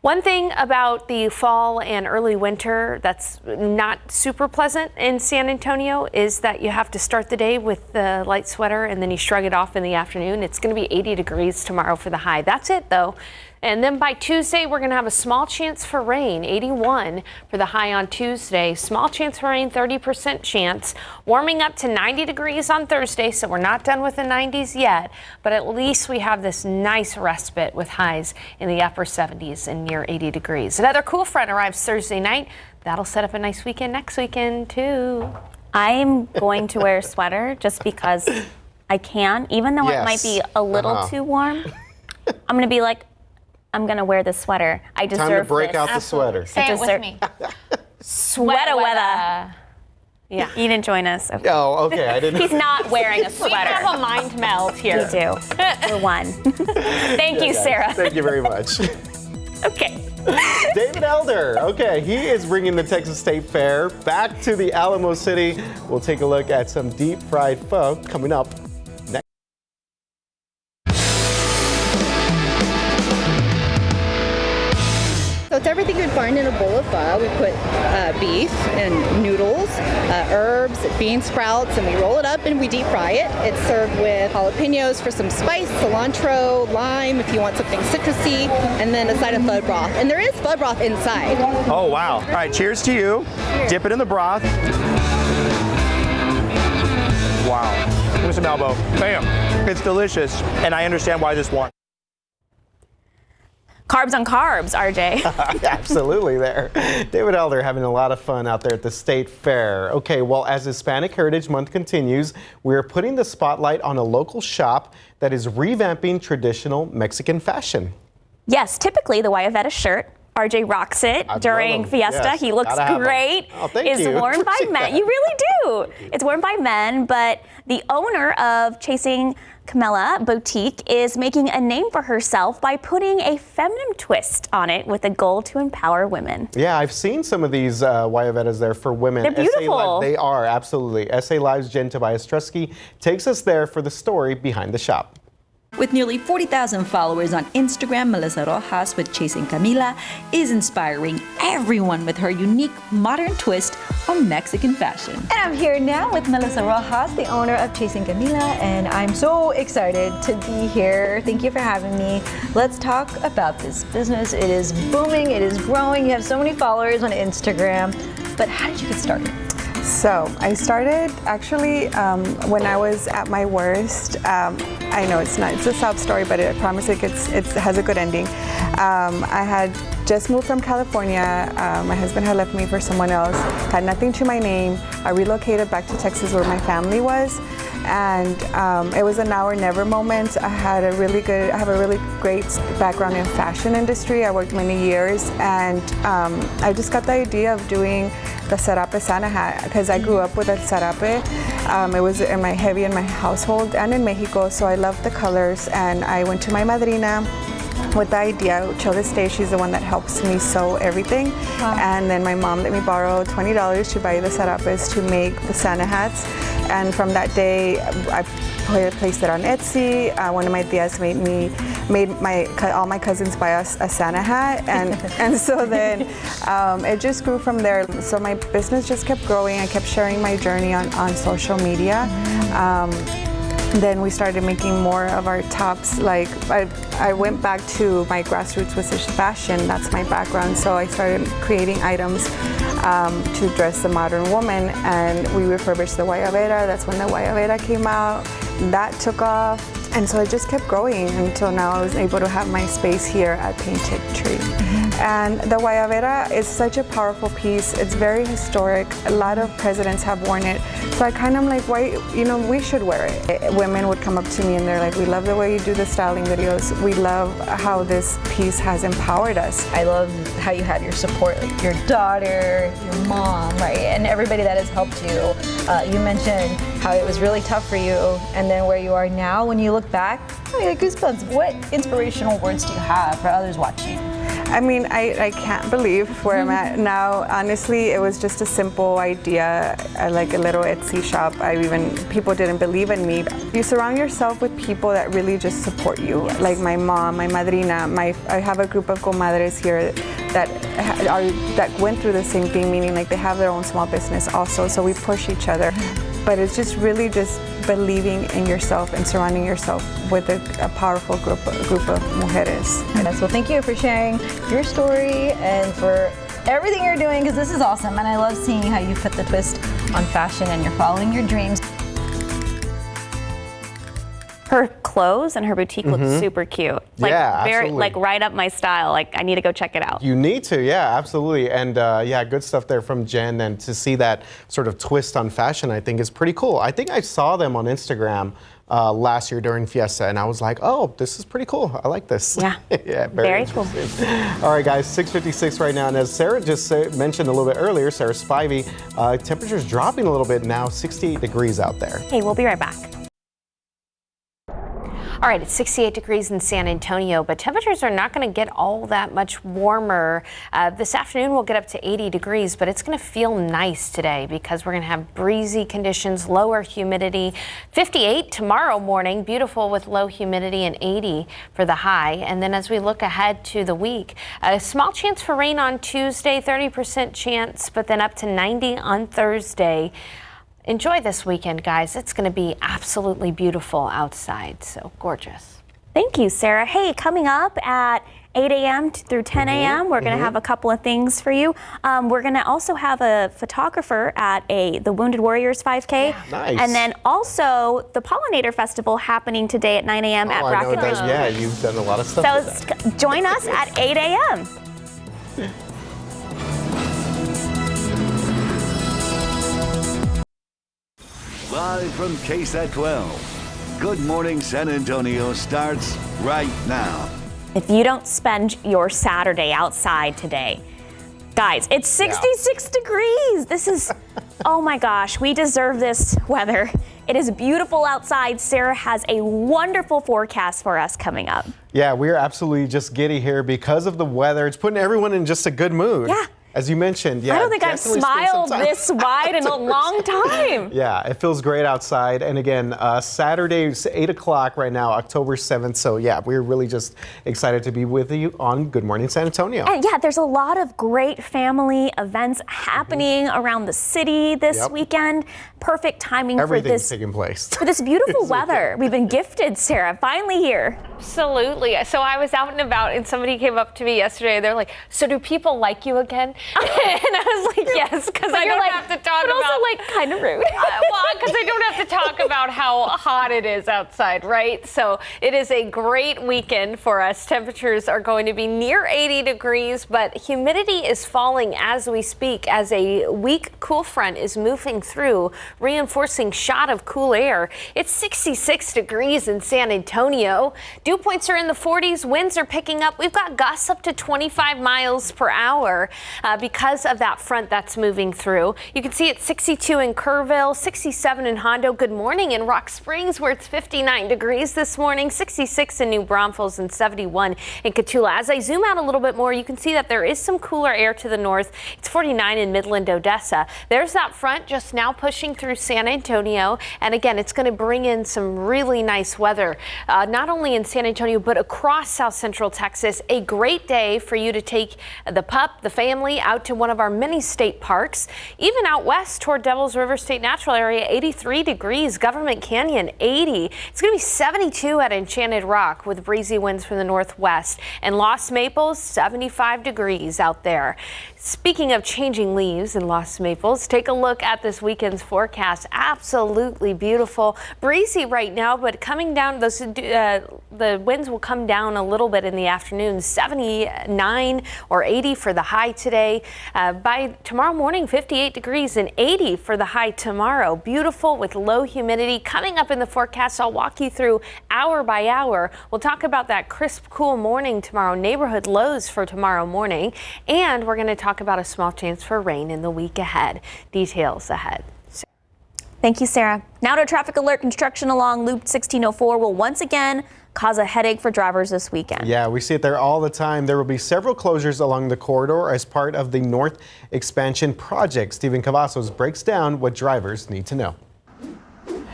One thing about the fall and early winter that's not super pleasant in San Antonio is that you have to start the day with the light sweater and then you shrug it off in the afternoon. It's going to be 80 degrees tomorrow for the high. That's it, though. And then by Tuesday, we're going to have a small chance for rain, 81 for the high on Tuesday. Small chance for rain, 30% chance. Warming up to 90 degrees on Thursday, so we're not done with the 90s yet. But at least we have this nice respite with highs in the upper 70s and near 80 degrees. Another cool front arrives Thursday night. That'll set up a nice weekend next weekend, too. I'm going to wear a sweater just because I can, even though it might be a little too warm. I'm going to be like, I'm going to wear this sweater. I deserve Time to break this. out the sweater. Say it with me. Sweater weather. Yeah. You didn't join us. Okay. Oh, okay. I didn't. He's not wearing a sweater. We have a mind meld here. We do. We're one. Thank you, guys. Sarah. Thank you very much. Okay. David Elder. Okay, he is bringing the Texas State Fair back to the Alamo City. We'll take a look at some deep fried pho coming up next. So it's everything you'd find in a bowl of pho. We put beef and noodles, herbs, bean sprouts, and we roll it up and we deep fry it. It's served with jalapenos for some spice, cilantro, lime if you want something citrusy, and then a side of pho broth. And there is pho broth inside. Oh, wow. All right, cheers to you. Cheers. Dip it in the broth. Wow. Give me some elbow. Bam. It's delicious, and I understand why this won. Carbs on carbs, RJ. Absolutely there. David Elder having a lot of fun out there at the State Fair. Okay, well, as Hispanic Heritage Month continues, we're putting the spotlight on a local shop that is revamping traditional Mexican fashion. Yes, typically the Wayavetta shirt. RJ rocks it during Fiesta. Yes, he looks great. Oh, thank it's you. worn by men. You really do. It's worn by men, but the owner of Chasing Camilla Boutique is making a name for herself by putting a feminine twist on it with a goal to empower women. Yeah, I've seen some of these Wayavettas there for women. They're beautiful. They are, absolutely. SA Live's Jen Tobias Trusky takes us there for the story behind the shop. With nearly 40,000 followers on Instagram, Melissa Rojas with Chasing Camila is inspiring everyone with her unique modern twist on Mexican fashion. And I'm here now with Melissa Rojas, the owner of Chasing Camila, and I'm so excited to be here. Thank you for having me. Let's talk about this business. It is booming, it is growing. You have so many followers on Instagram, but how did you get started? So I started actually when I was at my worst. I know it's a sad story, but I promise it has a good ending. I had just moved from California. My husband had left me for someone else, had nothing to my name. I relocated back to Texas where my family was. And it was a now or never moment. I have a really great background in fashion industry. I worked many years, and I just got the idea of doing the serape Santa hat because I grew up with a serape. It was heavy in my household and in Mexico, so I loved the colors. And I went to my madrina with the idea. Till this day, she's the one that helps me sew everything. Wow. And then my mom let me borrow $20 to buy the serapes to make the Santa hats. And from that day, I placed it on Etsy. One of my tias made all my cousins buy us a Santa hat, and so then it just grew from there. So my business just kept growing. I kept sharing my journey on social media. Then we started making more of our tops. Like I went back to my grassroots, which is fashion. That's my background. So I started creating items to dress the modern woman, and we refurbished the Wayavetta. That's when the Wayavetta came out. That took off, and so it just kept growing until now I was able to have my space here at Painted Tree. And the Wayavetta is such a powerful piece. It's very historic. A lot of presidents have worn it. So I kind of like, why, we should wear it. Women would come up to me and they're like, we love the way you do the styling videos. We love how this piece has empowered us. I love how you have your support, like your daughter, your mom, right? And everybody that has helped you. You mentioned how it was really tough for you, and then where you are now, when you look back, I mean, goosebumps. What inspirational words do you have for others watching? I mean, I can't believe where I'm at now. Honestly, it was just a simple idea, like a little Etsy shop. People didn't believe in me. You surround yourself with people that really just support you, yes. Like my mom, my madrina. I have a group of comadres here that went through the same thing, meaning like they have their own small business also, so we push each other. But it's just really just believing in yourself and surrounding yourself with a powerful group of mujeres. Yes, well, thank you for sharing your story and for everything you're doing, because this is awesome. And I love seeing how you put the twist on fashion and you're following your dreams. Her clothes and her boutique look super cute. Like, yeah, very, absolutely. like right up my style. Like, I need to go check it out. You need to, yeah, absolutely. And yeah, good stuff there from Jen. And to see that sort of twist on fashion, I think is pretty cool. I think I saw them on Instagram last year during Fiesta, and I was like, oh, this is pretty cool. I like this. Yeah, yeah, very cool. All right, guys, 6:56 right now. And as Sarah just mentioned a little bit earlier, Sarah Spivey, temperature's dropping a little bit now, 68 degrees out there. Hey, we'll be right back. All right, it's 68 degrees in San Antonio, but temperatures are not going to get all that much warmer. This afternoon we'll get up to 80 degrees, but it's going to feel nice today because we're going to have breezy conditions, lower humidity. 58 tomorrow morning, beautiful with low humidity, and 80 for the high. And then as we look ahead to the week, a small chance for rain on Tuesday, 30% chance, but then up to 90 on Thursday. Enjoy this weekend, guys. It's going to be absolutely beautiful outside, so gorgeous. Thank you, Sarah. Hey, coming up at 8 a.m. through 10 a.m., we're going to have a couple of things for you. We're going to also have a photographer at the Wounded Warriors 5K. Yeah. Nice. And then also the Pollinator Festival happening today at 9 a.m. at Rocket Ridge. Yeah, you've done a lot of stuff. So join us at 8 a.m. Live from KSAT 12, Good Morning San Antonio starts right now. if you don't spend your Saturday outside today, guys, it's 66 degrees. This is, oh my gosh, we deserve this weather. It is beautiful outside. Sarah has a wonderful forecast for us coming up. Yeah, we're absolutely just giddy here because of the weather. It's putting everyone in just a good mood. Yeah. As you mentioned, yeah. I don't think I've smiled this wide in a long time. Yeah, it feels great outside. And again, Saturday, 8 o'clock right now, October 7th. So yeah, we're really just excited to be with you on Good Morning San Antonio. And yeah, there's a lot of great family events happening around the city this weekend. Perfect timing Everything's taking place. For this beautiful weather. We've been gifted, Sarah, finally here. Absolutely. So I was out and about and somebody came up to me yesterday. They're like, so do people like you again? And I was like, yes, because I don't have to talk but about. also like kind of rude. Well, because I don't have to talk about how hot it is outside, right? So it is a great weekend for us. Temperatures are going to be near 80 degrees, but humidity is falling as we speak as a weak cool front is moving through, reinforcing shot of cool air. It's 66 degrees in San Antonio. Dew points are in the 40s. Winds are picking up. We've got gusts up to 25 miles per hour. Because of that front that's moving through. You can see it's 62 in Kerrville, 67 in Hondo. Good morning in Rock Springs, where it's 59 degrees this morning, 66 in New Braunfels, and 71 in Cotulla. As I zoom out a little bit more, you can see that there is some cooler air to the north. It's 49 in Midland, Odessa. There's that front just now pushing through San Antonio. And again, it's going to bring in some really nice weather, not only in San Antonio, but across South Central Texas. A great day for you to take the pup, the family, out to one of our many state parks. Even out west toward Devil's River State Natural Area, 83 degrees. Government Canyon, 80. It's going to be 72 at Enchanted Rock with breezy winds from the northwest. And Lost Maples, 75 degrees out there. Speaking of changing leaves in Lost Maples, take a look at this weekend's forecast. Absolutely beautiful. Breezy right now, but coming down, the winds will come down a little bit in the afternoon. 79 or 80 for the high today. By tomorrow morning, 58 degrees and 80 for the high tomorrow. Beautiful with low humidity. Coming up in the forecast, I'll walk you through hour by hour. We'll talk about that crisp, cool morning tomorrow, neighborhood lows for tomorrow morning, and we're going to talk about a small chance for rain in the week ahead. Details ahead. Thank you, Sarah. Now to a traffic alert. Construction along Loop 1604 will once again cause a headache for drivers this weekend. Yeah, we see it there all the time. There will be several closures along the corridor as part of the North Expansion Project. Stephen Cavazos breaks down what drivers need to know.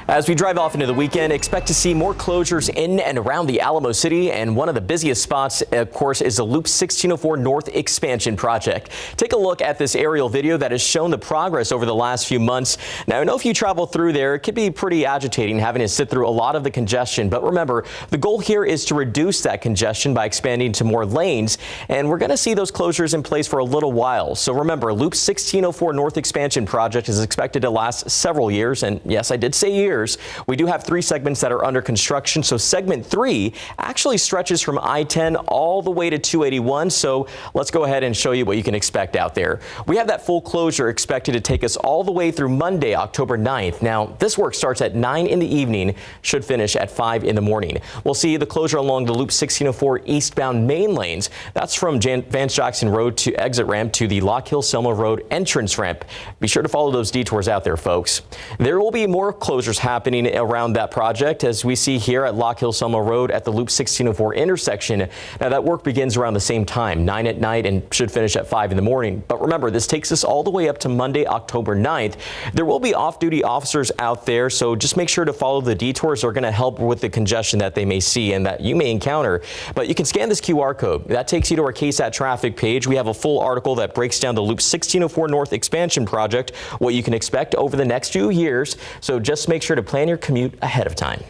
As we drive off into the weekend, expect to see more closures in and around the Alamo City, and one of the busiest spots, of course, is the Loop 1604 North Expansion Project. Take a look at this aerial video that has shown the progress over the last few months. Now, I know if you travel through there, it could be pretty agitating having to sit through a lot of the congestion, but remember, the goal here is to reduce that congestion by expanding to more lanes, and we're going to see those closures in place for a little while. So remember, Loop 1604 North Expansion Project is expected to last several years, and yes, I did say years. We do have 3 segments that are under construction. So segment 3 actually stretches from I-10 all the way to 281. So let's go ahead and show you what you can expect out there. We have that full closure expected to take us all the way through Monday, October 9th. Now, this work starts at 9 in the evening, should finish at 5 in the morning. We'll see the closure along the Loop 1604 eastbound main lanes. That's from Vance Jackson Road to exit ramp to the Lock Hill Selma Road entrance ramp. Be sure to follow those detours out there, folks. There will be more closures happening around that project, as we see here at Lock Hill Selma Road at the Loop 1604 intersection. Now, that work begins around the same time, 9 at night, and should finish at 5 in the morning. But remember, this takes us all the way up to Monday, October 9th. There will be off-duty officers out there, so just make sure to follow the detours. They're going to help with the congestion that they may see and that you may encounter. But you can scan this QR code. That takes you to our KSAT traffic page. We have a full article that breaks down the Loop 1604 North Expansion Project, what you can expect over the next few years. So just make sure to plan your commute ahead of time.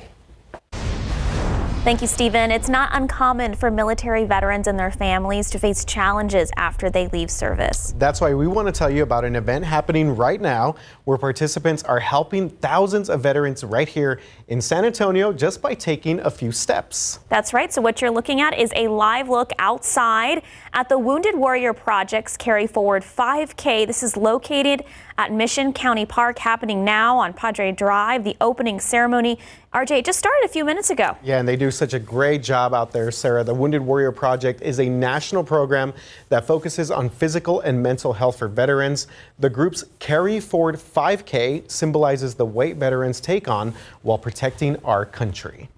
Thank you, Stephen. It's not uncommon for military veterans and their families to face challenges after they leave service. That's why we want to tell you about an event happening right now where participants are helping thousands of veterans right here in San Antonio just by taking a few steps. That's right. So what you're looking at is a live look outside at the Wounded Warrior Project's Carry Forward 5K. This is located at Mission County Park, happening now on Padre Drive. The opening ceremony, RJ, just started a few minutes ago. Yeah, and they do such a great job out there, Sarah. The Wounded Warrior Project is a national program that focuses on physical and mental health for veterans. The group's Carry Forward 5K symbolizes the weight veterans take on while protecting our country.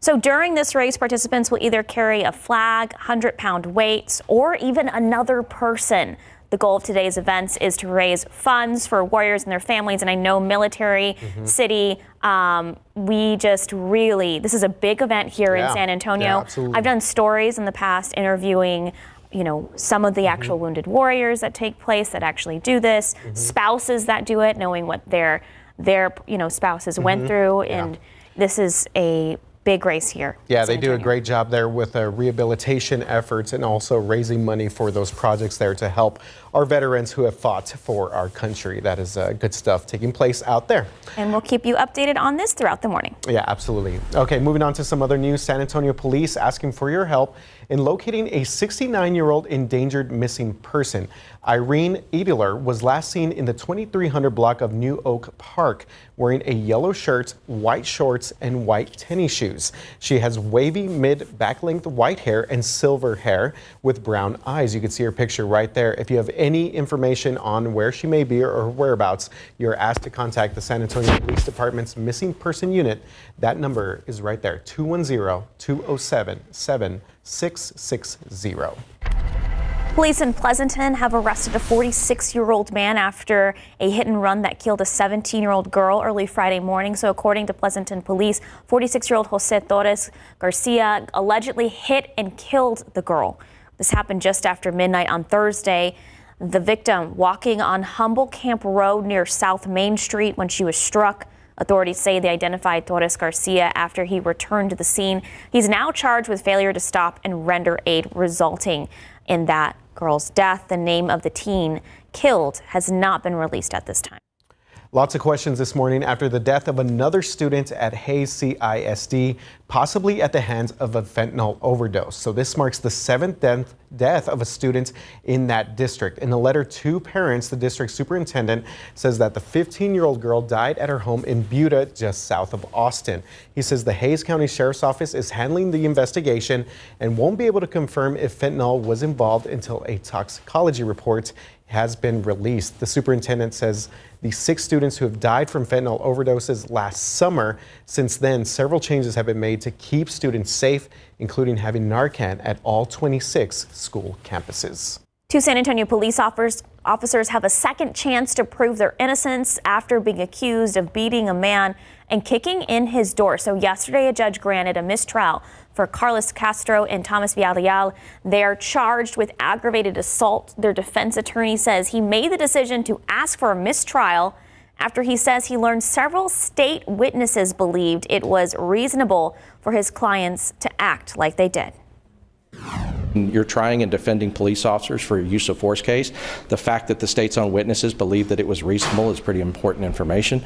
So during this race, participants will either carry a flag, 100-pound weights, or even another person. The goal of today's events is to raise funds for warriors and their families. And I know military city, this is a big event here in San Antonio. I've done stories in the past interviewing, some of the actual wounded warriors that take place that actually do this, spouses that do it, knowing what their spouses went through. And this is a big race here. Yeah, they do a great job there with rehabilitation efforts and also raising money for those projects there to help our veterans who have fought for our country. That is good stuff taking place out there. And we'll keep you updated on this throughout the morning. Yeah, absolutely. Okay, moving on to some other news. San Antonio police asking for your help in locating a 69-year-old endangered missing person. Irene Edler was last seen in the 2300 block of New Oak Park wearing a yellow shirt, white shorts, and white tennis shoes. She has wavy mid-back length white hair and silver hair with brown eyes. You can see her picture right there. If you have any information on where she may be or whereabouts, you're asked to contact the San Antonio Police Department's Missing Person Unit. That number is right there, 210-207-7660. Police in Pleasanton have arrested a 46-year-old man after a hit and run that killed a 17-year-old girl early Friday morning. So according to Pleasanton police, 46-year-old Jose Torres Garcia allegedly hit and killed the girl. This happened just after midnight on Thursday. The victim walking on Humble Camp Road near South Main Street when she was struck. Authorities say they identified Torres Garcia after he returned to the scene. He's now charged with failure to stop and render aid, resulting in that girl's death. The name of the teen killed has not been released at this time. Lots of questions this morning after the death of another student at Hayes CISD, possibly at the hands of a fentanyl overdose. So this marks the 7th death of a student in that district. In a letter to parents, the district superintendent says that the 15-year-old girl died at her home in Buda, just south of Austin. He says the Hayes County Sheriff's Office is handling the investigation and won't be able to confirm if fentanyl was involved until a toxicology report has been released. The superintendent says the 6 students who have died from fentanyl overdoses last summer. Since then, several changes have been made to keep students safe, including having Narcan at all 26 school campuses. 2 San Antonio police officers have a second chance to prove their innocence after being accused of beating a man and kicking in his door. So yesterday, a judge granted a mistrial for Carlos Castro and Thomas Villarreal. They are charged with aggravated assault. Their defense attorney says he made the decision to ask for a mistrial after he says he learned several state witnesses believed it was reasonable for his clients to act like they did. You're trying and defending police officers for a use of force case. The fact that the state's own witnesses believe that it was reasonable is pretty important information.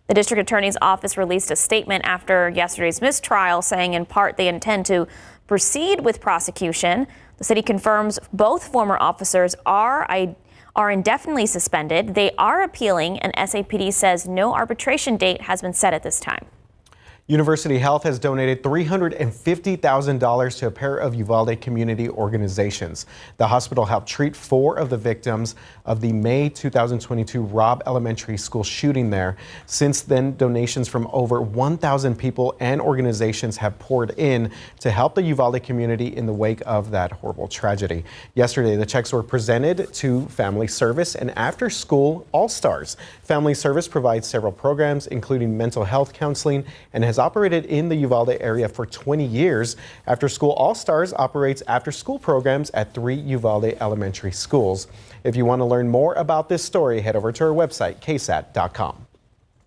The district attorney's office released a statement after yesterday's mistrial saying in part they intend to proceed with prosecution. The city confirms both former officers are indefinitely suspended. They are appealing, and SAPD says no arbitration date has been set at this time. University Health has donated $350,000 to a pair of Uvalde community organizations. The hospital helped treat 4 of the victims of the May 2022 Robb Elementary School shooting there. Since then, donations from over 1,000 people and organizations have poured in to help the Uvalde community in the wake of that horrible tragedy. Yesterday, the checks were presented to Family Service and After School All-Stars. Family Service provides several programs, including mental health counseling, and has operated in the Uvalde area for 20 years. After School All-Stars operates after-school programs at 3 Uvalde elementary schools. If you want to learn more about this story, head over to our website, KSAT.com.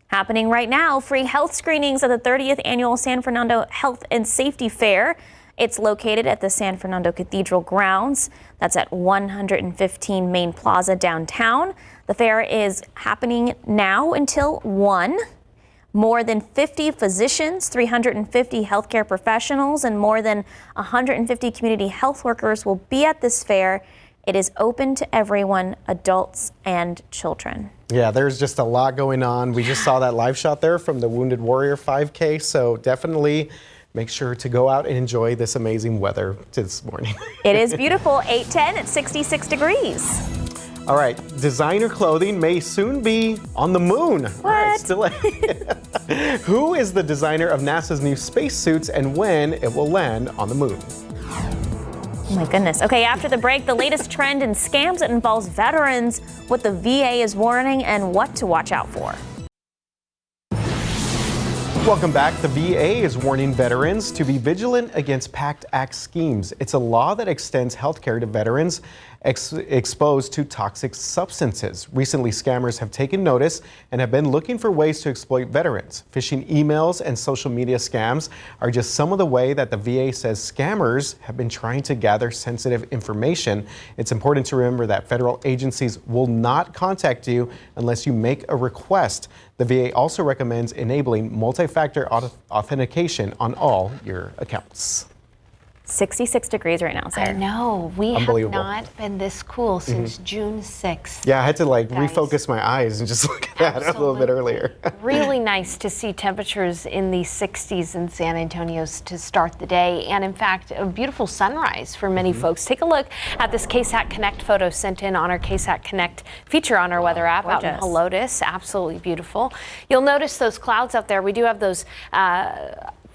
Happening right now, free health screenings at the 30th Annual San Fernando Health and Safety Fair. It's located at the San Fernando Cathedral grounds. That's at 115 Main Plaza downtown. The fair is happening now until 1. More than 50 physicians, 350 healthcare professionals, and more than 150 community health workers will be at this fair. It is open to everyone, adults and children. Yeah, there's just a lot going on. We just saw that live shot there from the Wounded Warrior 5K, so definitely make sure to go out and enjoy this amazing weather this morning. It is beautiful. 8:10 at 66 degrees. All right, designer clothing may soon be on the moon. What? All right, still Who is the designer of NASA's new spacesuits and when it will land on the moon? Oh my goodness. Okay, after the break, the latest trend in scams that involves veterans, what the VA is warning, and what to watch out for. Welcome back. The VA is warning veterans to be vigilant against PACT Act schemes. It's a law that extends health care to veterans exposed to toxic substances. Recently, scammers have taken notice and have been looking for ways to exploit veterans. Phishing emails and social media scams are just some of the way that the VA says scammers have been trying to gather sensitive information. It's important to remember that federal agencies will not contact you unless you make a request. The VA also recommends enabling multi-factor authentication on all your accounts. 66 degrees right now, Sarah. I know. We have Unbelievable. not been this cool since June 6th. Yeah, I had to Guys. refocus my eyes and just look at that a little bit earlier. Really nice to see temperatures in the 60s in San Antonio to start the day. And in fact, a beautiful sunrise for many folks. Take a look at this KSAT Connect photo sent in on our KSAT Connect feature on our weather app out in Helotes. Absolutely beautiful. You'll notice those clouds out there. We do have those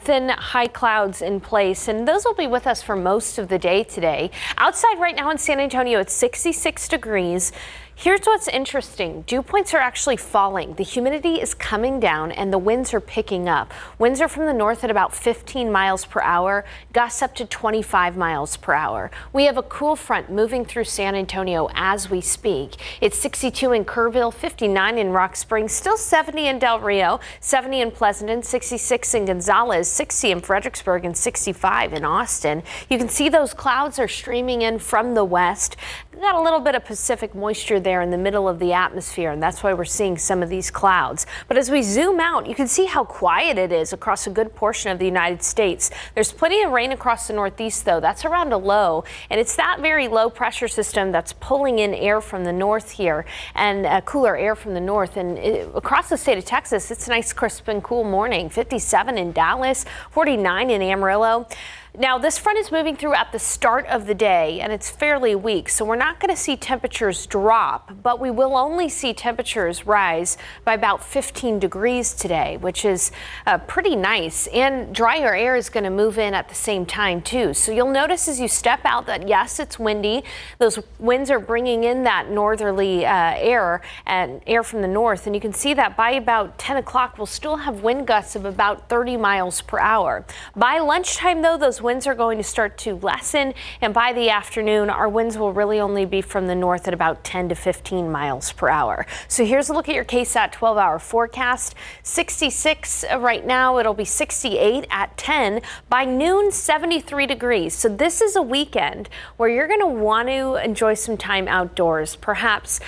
thin high clouds in place, and those will be with us for most of the day today. Outside right now in San Antonio, it's 66 degrees. Here's what's interesting. Dew points are actually falling. The humidity is coming down and the winds are picking up. Winds are from the north at about 15 miles per hour, gusts up to 25 miles per hour. We have a cool front moving through San Antonio as we speak. It's 62 in Kerrville, 59 in Rock Springs, still 70 in Del Rio, 70 in Pleasanton, 66 in Gonzales, 60 in Fredericksburg, and 65 in Austin. You can see those clouds are streaming in from the west. We've got a little bit of Pacific moisture there in the middle of the atmosphere, and that's why we're seeing some of these clouds. But as we zoom out, you can see how quiet it is across a good portion of the United States. There's plenty of rain across the Northeast, though. That's around a low, and it's that very low pressure system that's pulling in air from the north here and cooler air from the north. And across the state of Texas, it's a nice, crisp and cool morning. 57 in Dallas, 49 in Amarillo. Now, this front is moving through at the start of the day, and it's fairly weak, so we're not going to see temperatures drop, but we will only see temperatures rise by about 15 degrees today, which is pretty nice. And drier air is going to move in at the same time, too. So you'll notice as you step out that, yes, it's windy. Those winds are bringing in that northerly air and air from the north, and you can see that by about 10 o'clock, we'll still have wind gusts of about 30 miles per hour. By lunchtime, though, those winds are going to start to lessen, and by the afternoon our winds will really only be from the north at about 10 to 15 miles per hour. So here's a look at your KSAT 12-hour forecast. 66 right now, it'll be 68 at 10. By noon, 73 degrees. So this is a weekend where you're going to want to enjoy some time outdoors, perhaps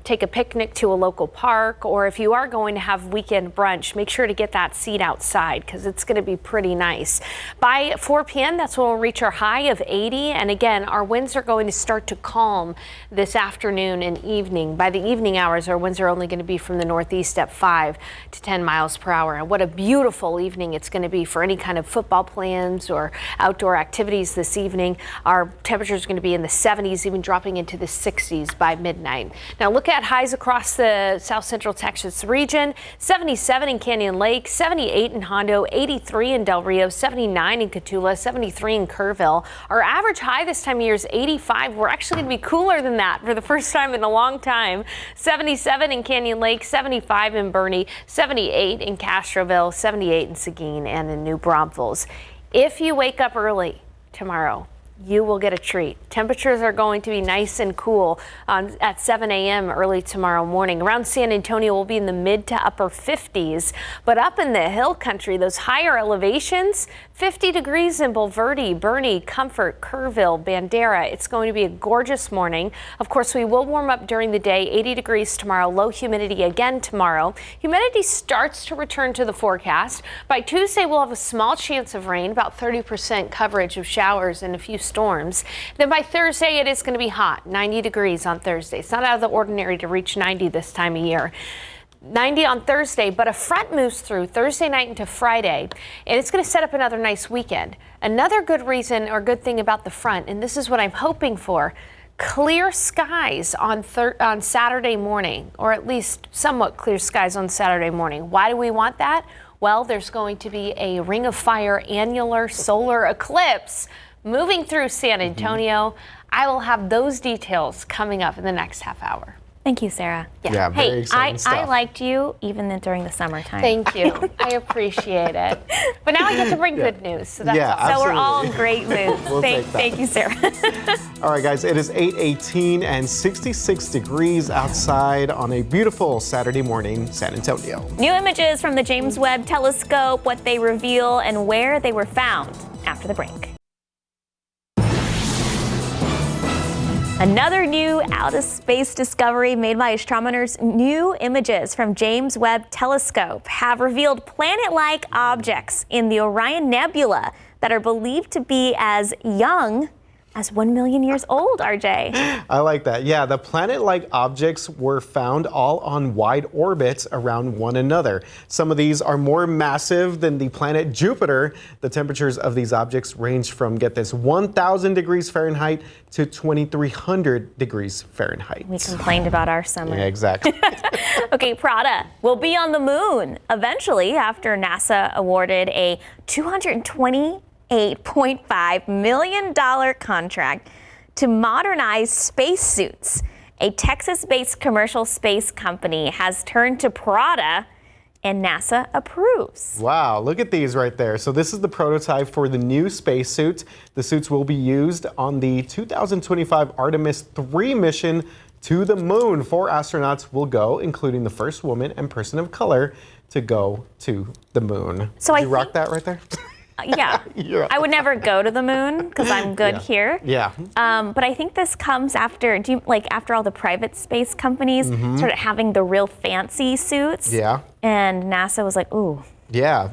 take a picnic to a local park, or if you are going to have weekend brunch, make sure to get that seat outside because it's going to be pretty nice. By 4 p.m., that's when we'll reach our high of 80. And again, our winds are going to start to calm this afternoon and evening. By the evening hours, our winds are only going to be from the northeast at 5 to 10 miles per hour. And what a beautiful evening it's going to be for any kind of football plans or outdoor activities this evening. Our temperature is going to be in the 70s, even dropping into the 60s by midnight. Now look at highs across the south central Texas region. 77 in Canyon Lake, 78 in Hondo, 83 in Del Rio, 79 in Cotulla, 73 in Kerrville. Our average high this time of year is 85. We're actually going to be cooler than that for the first time in a long time. 77 in Canyon Lake, 75 in Boerne, 78 in Castroville, 78 in Seguin, and in New Braunfels. If you wake up early tomorrow, you will get a treat. Temperatures are going to be nice and cool at 7 a.m. early tomorrow morning. Around San Antonio, we'll be in the mid to upper 50s, but up in the hill country, those higher elevations, 50 degrees in Bulverde, Boerne, Comfort, Kerrville, Bandera. It's going to be a gorgeous morning. Of course, we will warm up during the day, 80 degrees tomorrow, low humidity again tomorrow. Humidity starts to return to the forecast. By Tuesday, we'll have a small chance of rain, about 30% coverage of showers and a few storms. Then by Thursday, it is going to be hot, 90 degrees on Thursday. It's not out of the ordinary to reach 90 this time of year. 90 on Thursday, but a front moves through Thursday night into Friday, and it's going to set up another nice weekend. Another good reason or good thing about the front, and this is what I'm hoping for, clear skies on Saturday morning, or at least somewhat clear skies on Saturday morning. Why do we want that? Well, there's going to be a Ring of Fire annular solar eclipse moving through San Antonio. I will have those details coming up in the next half hour. Thank you, Sarah. Yeah, very hey, exciting I stuff. liked you even during the summertime. Thank you. I appreciate it. But now I get to bring good news, so that's awesome. So we're all in great moods. We'll take that. Thank you, Sarah. All right, guys, it is 8:18 and 66 degrees outside on a beautiful Saturday morning, San Antonio. New images from the James Webb Telescope, what they reveal, and where they were found after the break. Another new out-of-space discovery made by astronomers. New images from James Webb Telescope have revealed planet-like objects in the Orion Nebula that are believed to be as young as 1 million years old, RJ. I like that. Yeah, the planet-like objects were found all on wide orbits around one another. Some of these are more massive than the planet Jupiter. The temperatures of these objects range from, get this, 1,000 degrees Fahrenheit to 2,300 degrees Fahrenheit. We complained about our summer. Yeah, exactly. Okay, Prada will be on the moon eventually after NASA awarded a $228.5 million contract to modernize spacesuits. A Texas-based commercial space company has turned to Prada, and NASA approves. Wow, look at these right there. So this is the prototype for the new spacesuit. The suits will be used on the 2025 Artemis 3 mission to the moon. 4 astronauts will go, including the first woman and person of color to go to the moon. So Did you rock that right there? Yeah, I would never go to the moon because I'm good here. Yeah. But I think this comes after, after all the private space companies started having the real fancy suits. Yeah. And NASA was like, ooh. Yeah.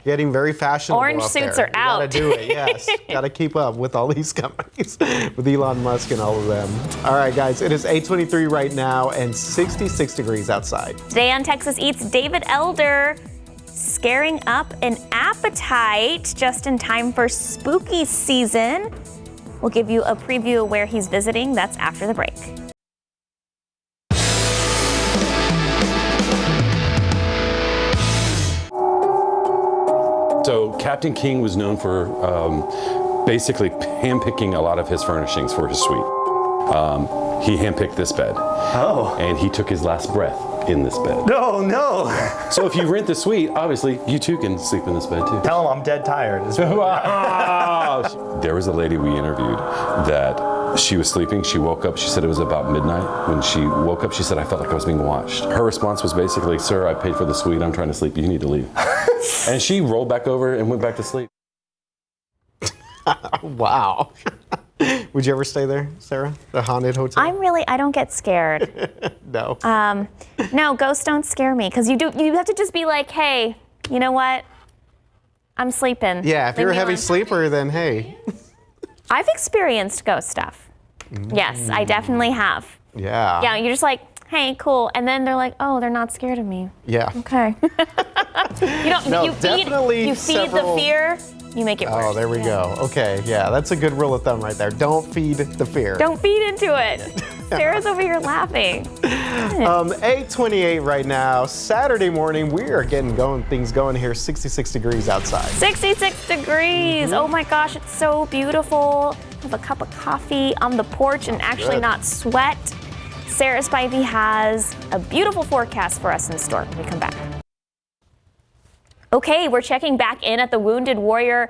Getting very fashionable. Orange up suits there. are out. Gotta do it, yes. Gotta keep up with all these companies, with Elon Musk and all of them. All right, guys, it is 8:23 right now and 66 degrees outside. Today on Texas Eats, David Elder scaring up an appetite just in time for spooky season. We'll give you a preview of where he's visiting. That's after the break. So Captain King was known for basically handpicking a lot of his furnishings for his suite. He handpicked this bed. Oh. And he took his last breath in this bed. No. So if you rent the suite, obviously you too can sleep in this bed too. Tell him I'm dead tired. There was a lady we interviewed that she was sleeping. She woke up. She said it was about midnight. When she woke up, she said, I felt like I was being watched. Her response was basically, sir, I paid for the suite. I'm trying to sleep. You need to leave. And she rolled back over and went back to sleep. Wow. Would you ever stay there, Sarah? The haunted hotel? I don't get scared. No. No, ghosts don't scare me because you have to just be like, hey, you know what? I'm sleeping. Yeah, if you're a heavy sleeper, then hey. I've experienced ghost stuff. Yes, I definitely have. Yeah. Yeah, you're just like, hey, cool. And then they're like, oh, they're not scared of me. Yeah. Okay. You feed the fear, you make it worse. Oh, there we go. Okay, yeah, that's a good rule of thumb right there. Don't feed the fear. Don't feed into it. Sarah's over here laughing. 8:28 right now. Saturday morning, we are getting things going here. 66 degrees outside. 66 degrees. Oh my gosh, it's so beautiful. Have a cup of coffee on the porch and actually not sweat. Sarah Spivey has a beautiful forecast for us in store when we come back. Okay, we're checking back in at the Wounded Warrior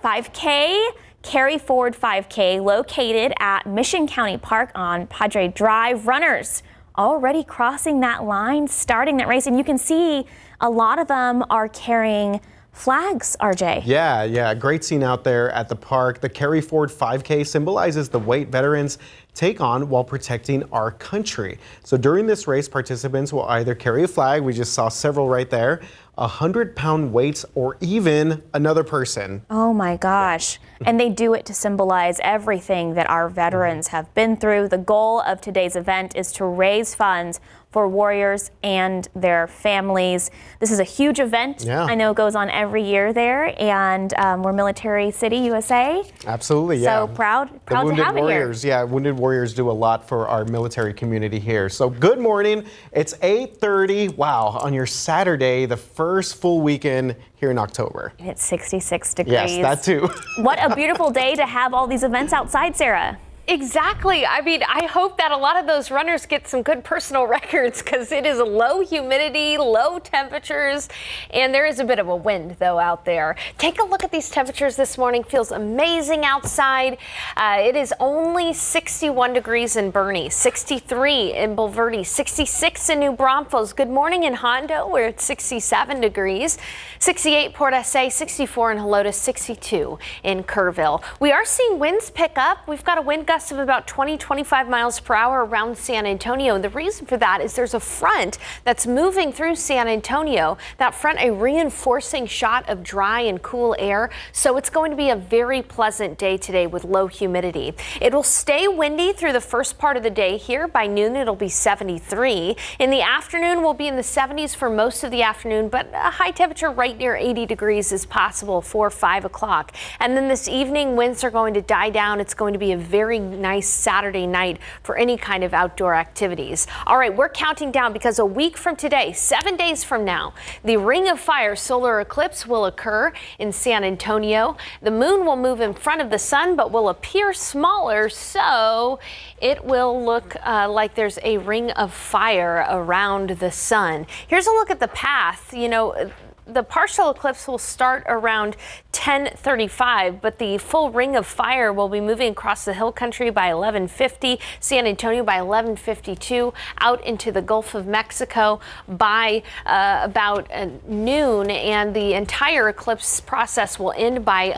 5K, Carry Forward 5K, located at Mission County Park on Padre Drive. Runners already crossing that line, starting that race, and you can see a lot of them are carrying flags, RJ. Yeah, great scene out there at the park. The Carry Forward 5K symbolizes the weight veterans take on while protecting our country. So during this race, participants will either carry a flag, we just saw several right there, 100-pound weights, or even another person. Oh my gosh. And they do it to symbolize everything that our veterans have been through. The goal of today's event is to raise funds for warriors and their families. This is a huge event. Yeah. I know it goes on every year there, and we're Military City, USA. Absolutely, yeah. So proud to have it Warriors, here. yeah, Wounded Warriors do a lot for our military community here. So good morning. It's 8:30. Wow, on your Saturday, the first full weekend here in October. It's 66 degrees. Yes, that too. What a beautiful day to have all these events outside, Sarah. Exactly. I mean, I hope that a lot of those runners get some good personal records because it is low humidity, low temperatures, and there is a bit of a wind, though, out there. Take a look at these temperatures this morning. Feels amazing outside. It is only 61 degrees in Bernie, 63 in Bulverde, 66 in New Braunfels. Good morning in Hondo, where it's 67 degrees, 68 Port SA, 64 in Helotes, 62 in Kerrville. We are seeing winds pick up. We've got a wind gust of about 20-25 miles per hour around San Antonio. The reason for that is there's a front that's moving through San Antonio. That front, a reinforcing shot of dry and cool air. So it's going to be a very pleasant day today with low humidity. It will stay windy through the first part of the day here. By noon, it'll be 73. In the afternoon, we'll be in the 70s for most of the afternoon, but a high temperature right near 80 degrees is possible for 5 o'clock. And then this evening, winds are going to die down. It's going to be a very nice Saturday night for any kind of outdoor activities. All right, we're counting down because a week from today, 7 days from now, the Ring of Fire solar eclipse will occur in San Antonio. The moon will move in front of the sun, but will appear smaller, so it will look like there's a ring of fire around the sun. Here's a look at the path. You know, the partial eclipse will start around 10:35, but the full ring of fire will be moving across the hill country by 11:50, San Antonio by 11:52, out into the Gulf of Mexico by about noon, and the entire eclipse process will end by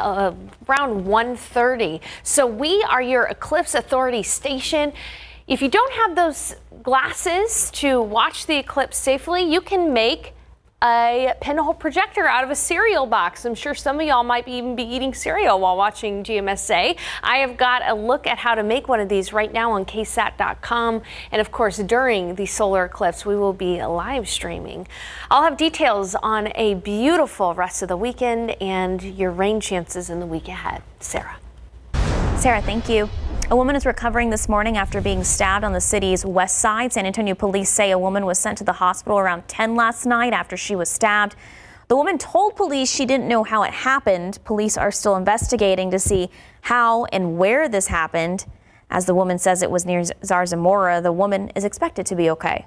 around 1:30. So we are your Eclipse Authority station. If you don't have those glasses to watch the eclipse safely, you can make a pinhole projector out of a cereal box. I'm sure some of y'all might even be eating cereal while watching GMSA. I have got a look at how to make one of these right now on KSAT.com. And of course, during the solar eclipse, we will be live streaming. I'll have details on a beautiful rest of the weekend and your rain chances in the week ahead. Sarah. Sarah, thank you. A woman is recovering this morning after being stabbed on the city's west side. San Antonio police say a woman was sent to the hospital around 10 last night after she was stabbed. The woman told police she didn't know how it happened. Police are still investigating to see how and where this happened. As the woman says it was near Zarzamora, the woman is expected to be okay.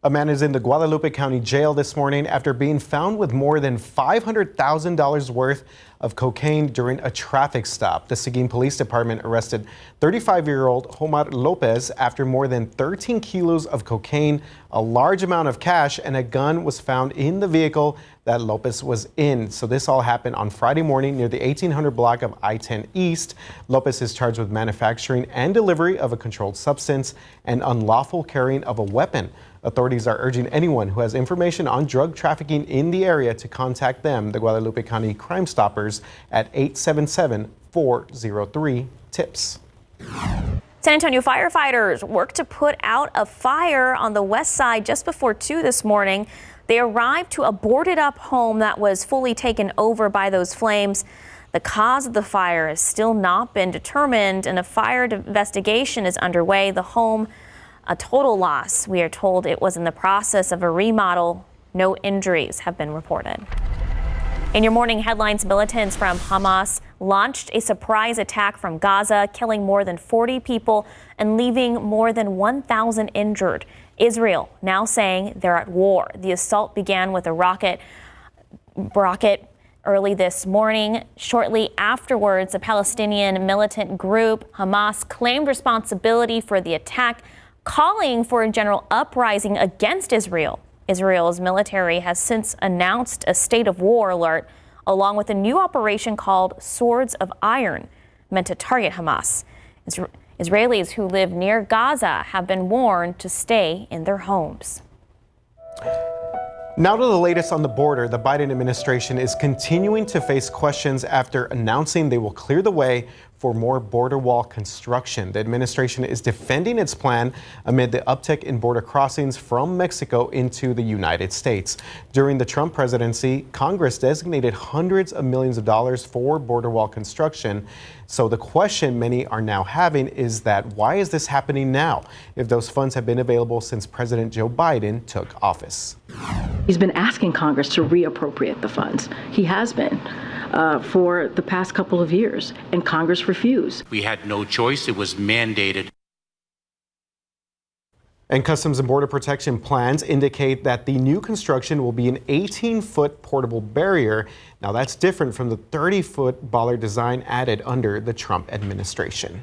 A man is in the Guadalupe County Jail this morning after being found with more than $500,000 worth of cocaine during a traffic stop. The Seguin Police Department arrested 35-year-old Omar Lopez after more than 13 kilos of cocaine, a large amount of cash, and a gun was found in the vehicle that Lopez was in. So this all happened on Friday morning near the 1800 block of I-10 East. Lopez is charged with manufacturing and delivery of a controlled substance and unlawful carrying of a weapon. Authorities are urging anyone who has information on drug trafficking in the area to contact them, the Guadalupe County Crime Stoppers, at 877-403-TIPS. San Antonio firefighters worked to put out a fire on the west side just before 2 this morning. They arrived to a boarded up home that was fully taken over by those flames. The cause of the fire has still not been determined, and a fire investigation is underway. The home, a total loss. We are told it was in the process of a remodel. No injuries have been reported. In your morning headlines, militants from Hamas launched a surprise attack from Gaza, killing more than 40 people and leaving more than 1,000 injured. Israel now saying they're at war. The assault began with a rocket early this morning. Shortly afterwards, a Palestinian militant group, Hamas, claimed responsibility for the attack, calling for a general uprising against Israel. Israel's military has since announced a state of war alert, along with a new operation called Swords of Iron, meant to target Hamas. Israelis who live near Gaza have been warned to stay in their homes. Now to the latest on the border. The Biden administration is continuing to face questions after announcing they will clear the way for more border wall construction. The administration is defending its plan amid the uptick in border crossings from Mexico into the United States. During the Trump presidency, Congress designated hundreds of millions of dollars for border wall construction. So the question many are now having is that why is this happening now if those funds have been available since President Joe Biden took office? He's been asking Congress to reappropriate the funds. He has been for the past couple of years, and Congress refused. We had no choice. It was mandated. And Customs and Border Protection plans indicate that the new construction will be an 18-foot portable barrier. Now that's different from the 30-foot bollard design added under the Trump administration.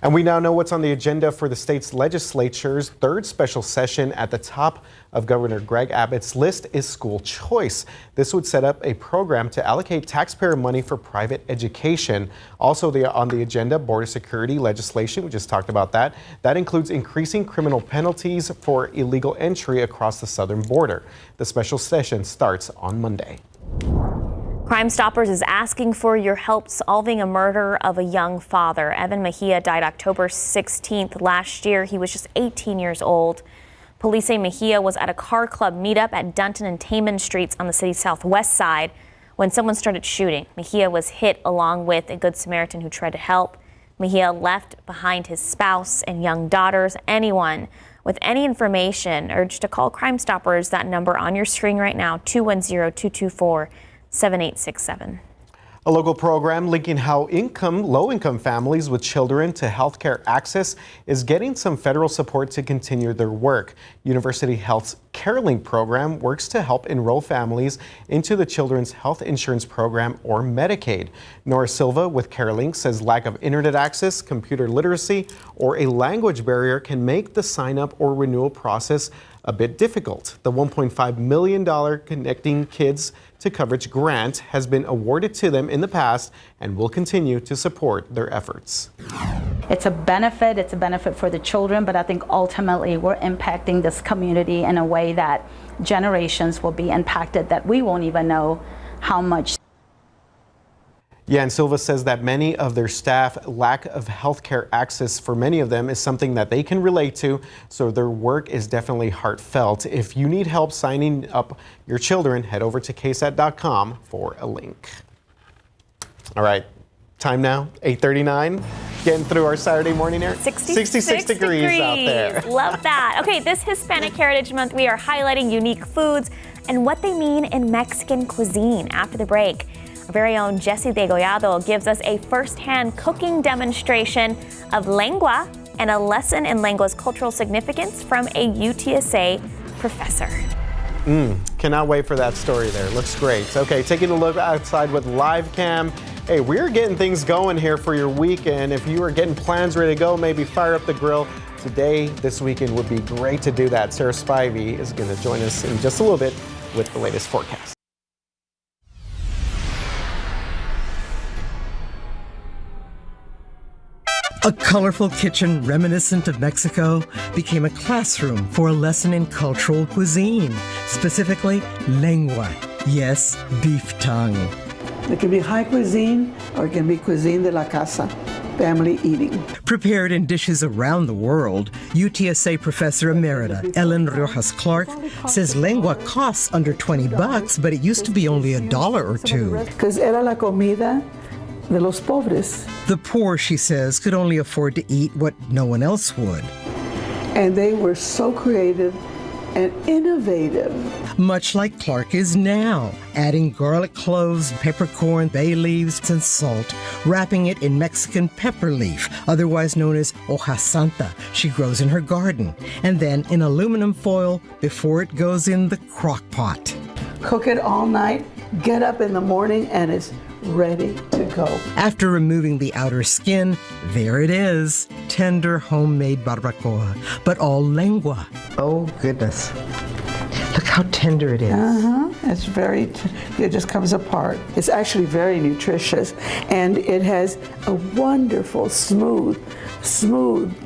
And we now know what's on the agenda for the state's legislature's third special session. At the top of Governor Greg Abbott's list is school choice. This would set up a program to allocate taxpayer money for private education. Also on the agenda, border security legislation. We just talked about that. That includes increasing criminal penalties for illegal entry across the southern border. The special session starts on Monday. Crime Stoppers is asking for your help solving a murder of a young father. Evan Mejia died October 16th last year. He was just 18 years old. Police say Mejia was at a car club meetup at Dunton and Taman Streets on the city's southwest side when someone started shooting. Mejia was hit along with a Good Samaritan who tried to help. Mejia left behind his spouse and young daughters. Anyone with any information urged to call Crime Stoppers. That number on your screen right now, 210-224-7867. A local program linking how low-income families with children to healthcare access is getting some federal support to continue their work. University Health's CareLink program works to help enroll families into the Children's Health Insurance Program or Medicaid. Nora Silva with CareLink says lack of internet access, computer literacy, or a language barrier can make the sign-up or renewal process a bit difficult. The $1.5 million Connecting Kids to Coverage grant has been awarded to them in the past and will continue to support their efforts. It's a benefit for the children, but I think ultimately we're impacting this community in a way that generations will be impacted that we won't even know how much. Yeah, and Silva says that many of their staff lack of healthcare access for many of them is something that they can relate to, so their work is definitely heartfelt. If you need help signing up your children, head over to KSAT.com for a link. All right, time now, 8:39. Getting through our Saturday morning air. 66 degrees out there. Love that. Okay, this Hispanic Heritage Month, we are highlighting unique foods and what they mean in Mexican cuisine. After the break, our very own Jesse Degollado gives us a first-hand cooking demonstration of lengua and a lesson in lengua's cultural significance from a UTSA professor. Cannot wait for that story there. Looks great. Okay, taking a look outside with live cam. Hey, we're getting things going here for your weekend. If you are getting plans ready to go, maybe fire up the grill. Today, this weekend would be great to do that. Sarah Spivey is going to join us in just a little bit with the latest forecast. A colorful kitchen reminiscent of Mexico became a classroom for a lesson in cultural cuisine, specifically lengua, yes, beef tongue. It can be high cuisine or it can be cuisine de la casa, family eating. Prepared in dishes around the world, UTSA Professor Emerita Ellen Rojas Clark says lengua costs under $20, but it used to be only $1 or $2. Because era la comida de los pobres. The poor, she says, could only afford to eat what no one else would. And they were so creative and innovative. Much like Clark is now, adding garlic cloves, peppercorn, bay leaves, and salt, wrapping it in Mexican pepper leaf, otherwise known as hoja santa, she grows in her garden, and then in aluminum foil before it goes in the crock pot. Cook it all night, get up in the morning, and it's ready to go. After removing the outer skin, there it is, tender homemade barbacoa, but all lengua. Oh goodness. Look how tender it is. It's it just comes apart. It's actually very nutritious, and it has a wonderful, smooth,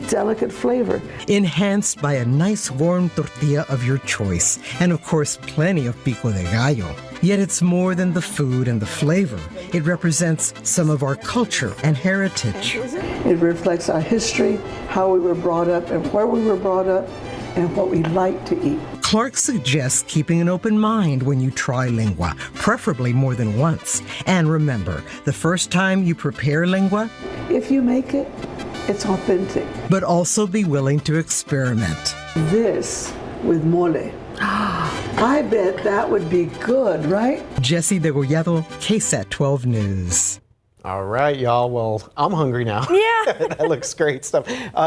delicate flavor. Enhanced by a nice warm tortilla of your choice, and of course, plenty of pico de gallo. Yet it's more than the food and the flavor. It represents some of our culture and heritage. It reflects our history, how we were brought up and where we were brought up, and what we like to eat. Clark suggests keeping an open mind when you try lingua, preferably more than once. And remember, the first time you prepare lingua, if you make it, it's authentic. But also be willing to experiment. This with mole. I bet that would be good, right? Jesse Degollado, KSAT 12 News. All right, y'all. Well, I'm hungry now. Yeah. That looks great stuff.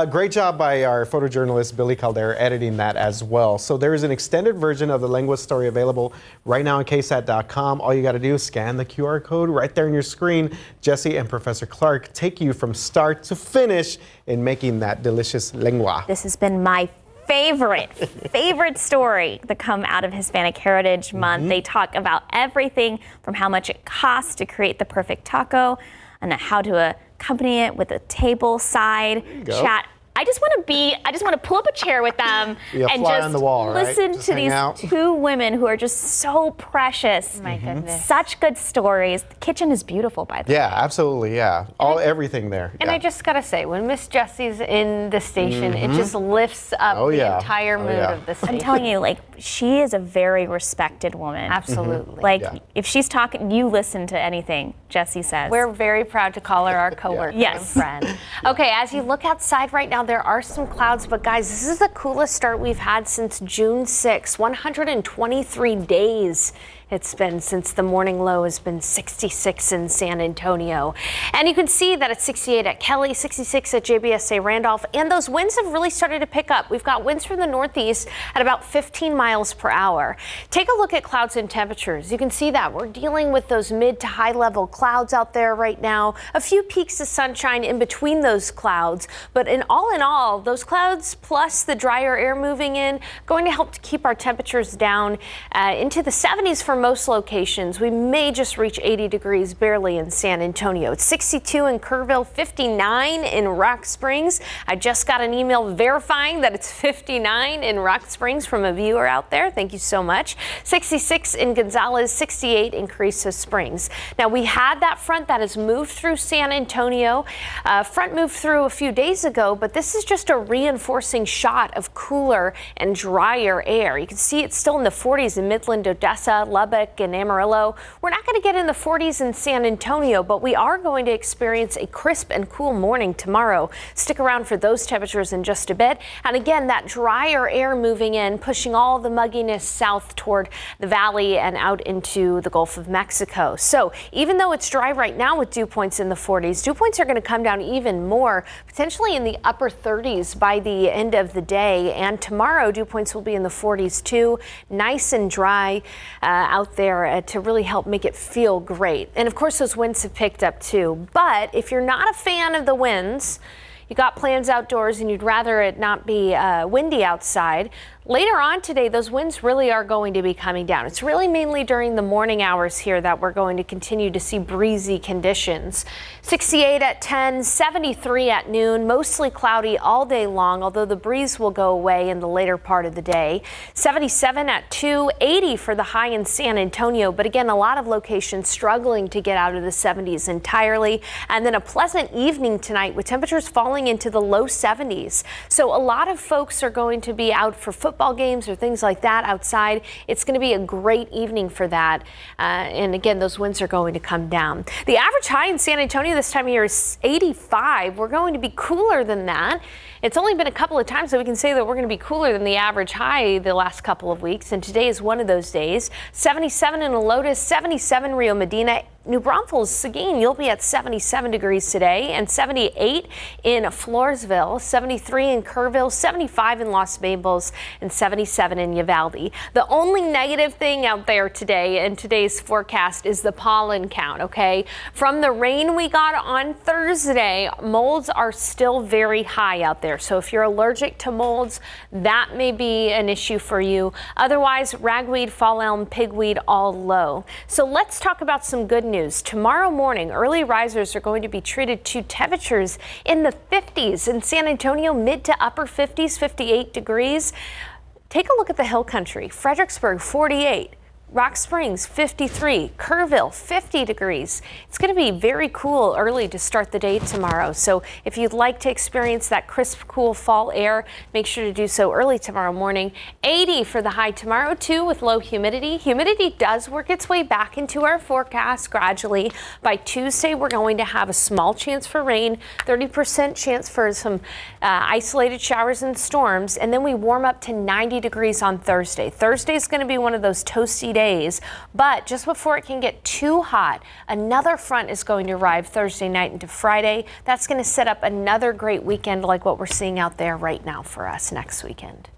Great job by our photojournalist, Billy Caldera, editing that as well. So there is an extended version of the lingua story available right now on KSAT.com. All you got to do is scan the QR code right there on your screen. Jesse and Professor Clark take you from start to finish in making that delicious lingua. This has been my favorite story that come out of Hispanic Heritage Month. They talk about everything from how much it costs to create the perfect taco and how to accompany it with a table side chat. I just want to pull up a chair with them and fly just on the wall, right? listen Just to hang these out. two women who are just so precious. My goodness. Such good stories. The kitchen is beautiful, by the way. Yeah, absolutely. Yeah. Everything there. And I just got to say, when Miss Jessie's in the station, it just lifts up the entire mood of the station. I'm telling you, like, she is a very respected woman. Absolutely. Like, if she's talking, you listen to anything Jessie says. We're very proud to call her our coworker and friend. Okay, as you look outside right now, there are some clouds, but guys, this is the coolest start we've had since June 6th. 123 days it's been since the morning low has been 66 in San Antonio. And you can see that it's 68 at Kelly, 66 at GMSA Randolph, and those winds have really started to pick up. We've got winds from the northeast at about 15 miles per hour. Take a look at clouds and temperatures. You can see that we're dealing with those mid to high level clouds out there right now. A few peaks of sunshine in between those clouds, but in all, those clouds plus the drier air moving in, going to help to keep our temperatures down into the 70s for most locations. We may just reach 80 degrees barely in San Antonio. It's 62 in Kerrville, 59 in Rock Springs. I just got an email verifying that it's 59 in Rock Springs from a viewer out there. Thank you so much. 66 in Gonzales, 68 in Carrizo Springs. Now, we had that front that has moved through San Antonio. Front moved through a few days ago, but this is just a reinforcing shot of cooler and drier air. You can see it's still in the 40s in Midland, Odessa, Lubbock, and Amarillo. We're not going to get in the 40s in San Antonio, but we are going to experience a crisp and cool morning tomorrow. Stick around for those temperatures in just a bit. And again, that drier air moving in, pushing all the mugginess south toward the valley and out into the Gulf of Mexico. So even though it's dry right now with dew points in the 40s, dew points are going to come down even more, potentially in the upper 30s by the end of the day. And tomorrow, dew points will be in the 40s too. Nice and dry out there to really help make it feel great. And of course, those winds have picked up too. But if you're not a fan of the winds, you got plans outdoors and you'd rather it not be windy outside, later on today, those winds really are going to be coming down. It's really mainly during the morning hours here that we're going to continue to see breezy conditions. 68 at 10, 73 at noon, mostly cloudy all day long, although the breeze will go away in the later part of the day. 77 at 2, 80 for the high in San Antonio, but again, a lot of locations struggling to get out of the 70s entirely. And then a pleasant evening tonight with temperatures falling into the low 70s. So a lot of folks are going to be out for football games or things like that outside. It's going to be a great evening for that. And again, those winds are going to come down. The average high in San Antonio this time of year is 85. We're going to be cooler than that. It's only been a couple of times that we can say that we're going to be cooler than the average high the last couple of weeks, and today is one of those days. 77 in Helotes, 77 Rio Medina. New Braunfels, Seguin, you'll be at 77 degrees today, and 78 in Floresville, 73 in Kerrville, 75 in Los Bables, and 77 in Uvalde. The only negative thing out there today in today's forecast is the pollen count, okay? From the rain we got on Thursday, molds are still very high out there. So if you're allergic to molds, that may be an issue for you. Otherwise, ragweed, fall elm, pigweed, all low. So let's talk about some good news. Tomorrow morning, early risers are going to be treated to temperatures in the 50s in San Antonio, mid to upper 50s, 58 degrees. Take a look at the hill country. Fredericksburg, 48. Rock Springs, 53. Kerrville, 50 degrees. It's going to be very cool early to start the day tomorrow. So if you'd like to experience that crisp, cool fall air, make sure to do so early tomorrow morning. 80 for the high tomorrow, too, with low humidity. Humidity does work its way back into our forecast gradually. By Tuesday, we're going to have a small chance for rain, 30% chance for some isolated showers and storms, and then we warm up to 90 degrees on Thursday. Thursday is going to be one of those toasty days, but just before it can get too hot, another front is going to arrive Thursday night into Friday. That's going to set up another great weekend like what we're seeing out there right now for us next weekend.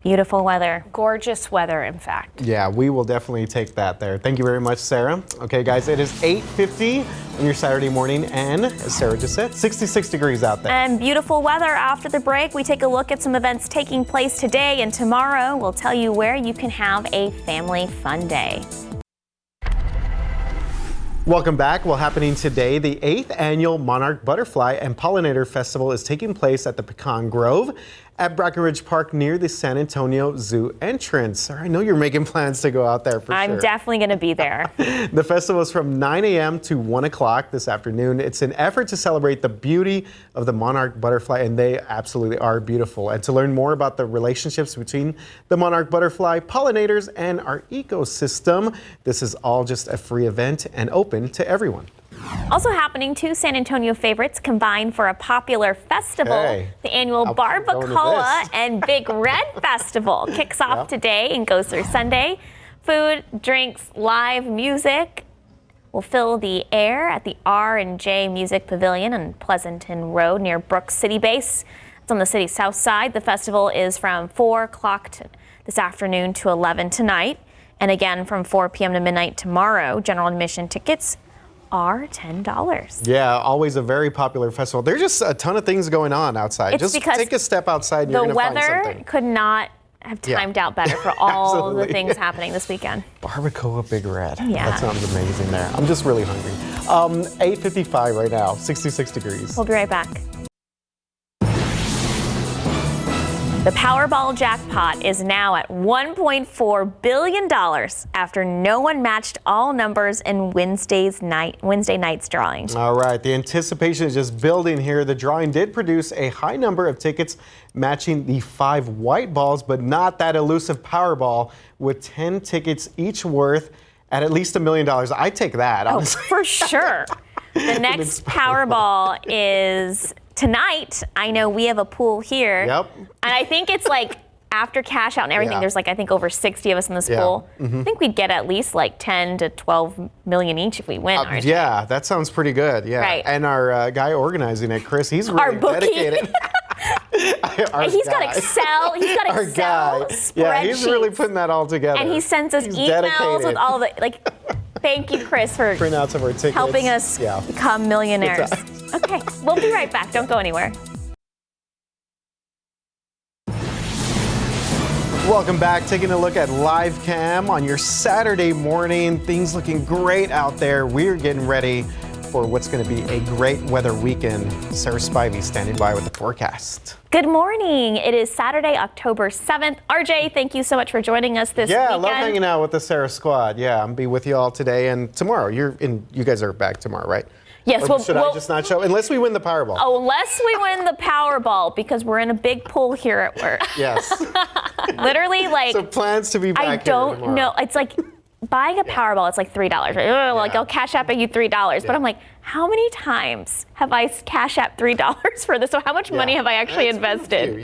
Beautiful weather. Gorgeous weather, in fact. Yeah, we will definitely take that there. Thank you very much, Sarah. Okay, guys, it is 8:50 on your Saturday morning, and as Sarah just said, 66 degrees out there. And beautiful weather after the break. We take a look at some events taking place today and tomorrow. We'll tell you where you can have a family fun day. Welcome back. Well, happening today, the 8th annual Monarch Butterfly and Pollinator Festival is taking place at the Pecan Grove at Brackenridge Park near the San Antonio Zoo entrance. I know you're making plans to go out there for sure. I'm definitely going to be there. The festival is from 9 a.m. to 1 o'clock this afternoon. It's an effort to celebrate the beauty of the monarch butterfly, and they absolutely are beautiful. And to learn more about the relationships between the monarch butterfly, pollinators, and our ecosystem, this is all just a free event and open to everyone. Also happening, two San Antonio favorites combine for a popular festival. Hey, the annual Barbacoa and Big Red Festival kicks off today and goes through Sunday. Food, drinks, live music will fill the air at the R&J Music Pavilion on Pleasanton Road near Brooks City Base. It's on the city's south side. The festival is from 4 o'clock this afternoon to 11 tonight, and again from 4 p.m. to midnight tomorrow. General admission tickets are $10. Yeah, always a very popular festival. There's just a ton of things going on outside. It's just because take a step outside and you're going to find something. The weather could not have timed out better for all the things happening this weekend. Barbacoa Big Red. Yeah. That sounds amazing there. I'm just really hungry. 8:55 right now, 66 degrees. We'll be right back. The Powerball jackpot is now at $1.4 billion after no one matched all numbers in Wednesday night's drawing. All right, the anticipation is just building here. The drawing did produce a high number of tickets matching the 5 white balls, but not that elusive Powerball with 10 tickets each worth at least $1 million. I take that, honestly. Oh, for sure. The next Powerball is tonight. I know we have a pool here. Yep. And I think it's like after cash out and everything, there's like, I think over 60 of us in this pool. I think we'd get at least like 10 to 12 million each if we win. Yeah, that sounds pretty good. Yeah. Right. And our guy organizing it, Chris, he's really dedicated. He's got Excel. He's got Excel spreadsheets. Yeah, he's really putting that all together. And he sends us emails with all the, like, thank you, Chris, for printouts of our tickets. Helping us become millionaires. Okay, we'll be right back. Don't go anywhere. Welcome back. Taking a look at live cam on your Saturday morning. Things looking great out there. We're getting ready for what's going to be a great weather weekend. Sarah Spivey standing by with the forecast. Good morning. It is Saturday, October 7th. RJ, thank you so much for joining us this weekend. Yeah, I love hanging out with the Sarah squad. Yeah, I'm going to be with you all today and tomorrow. You guys are back tomorrow, right? Yes. Or should I just not show? Unless we win the Powerball. Oh, unless we win the Powerball, because we're in a big pool here at work. Yes. Literally, like. So plans to be back I don't know. It's like buying a Powerball. It's like $3. Right? Like I'll cash app you $3, but I'm like, how many times have I cash app $3 for this? So how much money have I actually invested?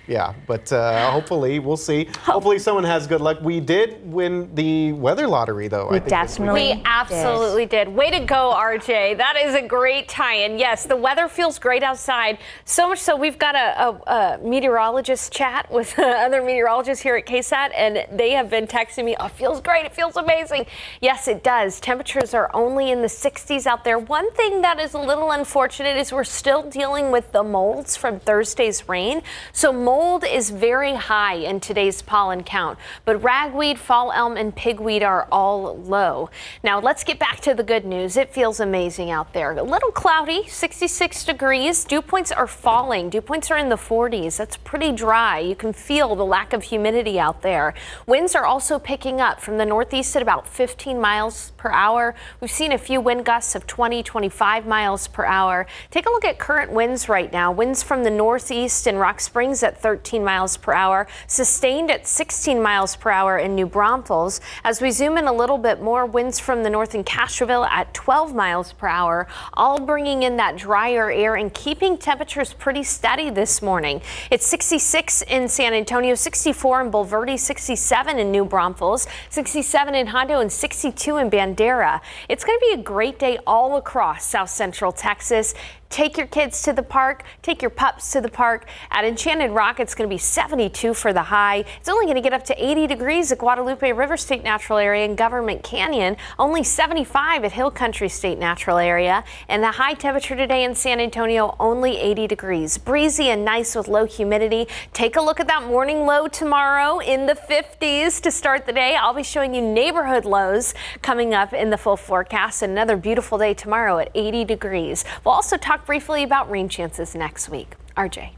Yeah, but hopefully, we'll see. Hopefully someone has good luck. We did win the weather lottery, though. We absolutely did. Way to go, RJ. That is a great tie-in. Yes, the weather feels great outside. So much so we've got a meteorologist chat with other meteorologists here at KSAT, and they have been texting me, oh, it feels great. It feels amazing. Yes, it does. Temperatures are only in the 60s out there. One thing that is a little unfortunate is we're still dealing with the molds from Thursday's rain. So mold mold is very high in today's pollen count, but ragweed, fall elm, and pigweed are all low. Now let's get back to the good news. It feels amazing out there. A little cloudy, 66 degrees. Dew points are falling. Dew points are in the 40s. That's pretty dry. You can feel the lack of humidity out there. Winds are also picking up from the northeast at about 15 miles per hour. We've seen a few wind gusts of 20, 25 miles per hour. Take a look at current winds right now. Winds from the northeast in Rock Springs at 13 miles per hour, sustained at 16 miles per hour in New Braunfels. As we zoom in a little bit more, winds from the north in Castroville at 12 miles per hour, all bringing in that drier air and keeping temperatures pretty steady this morning. It's 66 in San Antonio, 64 in Bulverde, 67 in New Braunfels, 67 in Hondo, and 62 in Bandera. It's going to be a great day all across South Central Texas. Take your kids to the park, take your pups to the park. At Enchanted Rock, it's going to be 72 for the high. It's only going to get up to 80 degrees at Guadalupe River State Natural Area and Government Canyon, only 75 at Hill Country State Natural Area. And the high temperature today in San Antonio, only 80 degrees. Breezy and nice with low humidity. Take a look at that morning low tomorrow in the 50s to start the day. I'll be showing you neighborhood lows coming up in the full forecast. Another beautiful day tomorrow at 80 degrees. We'll also talk briefly about rain chances next week. RJ.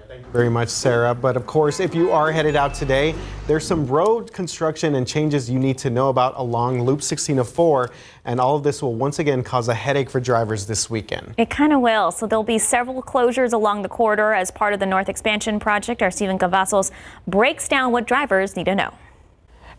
Thank you very much, Sarah. But of course, if you are headed out today, there's some road construction and changes you need to know about along Loop 1604. And all of this will once again cause a headache for drivers this weekend. It kind of will. So there'll be several closures along the corridor as part of the North Expansion Project. Our Stephen Cavazos breaks down what drivers need to know.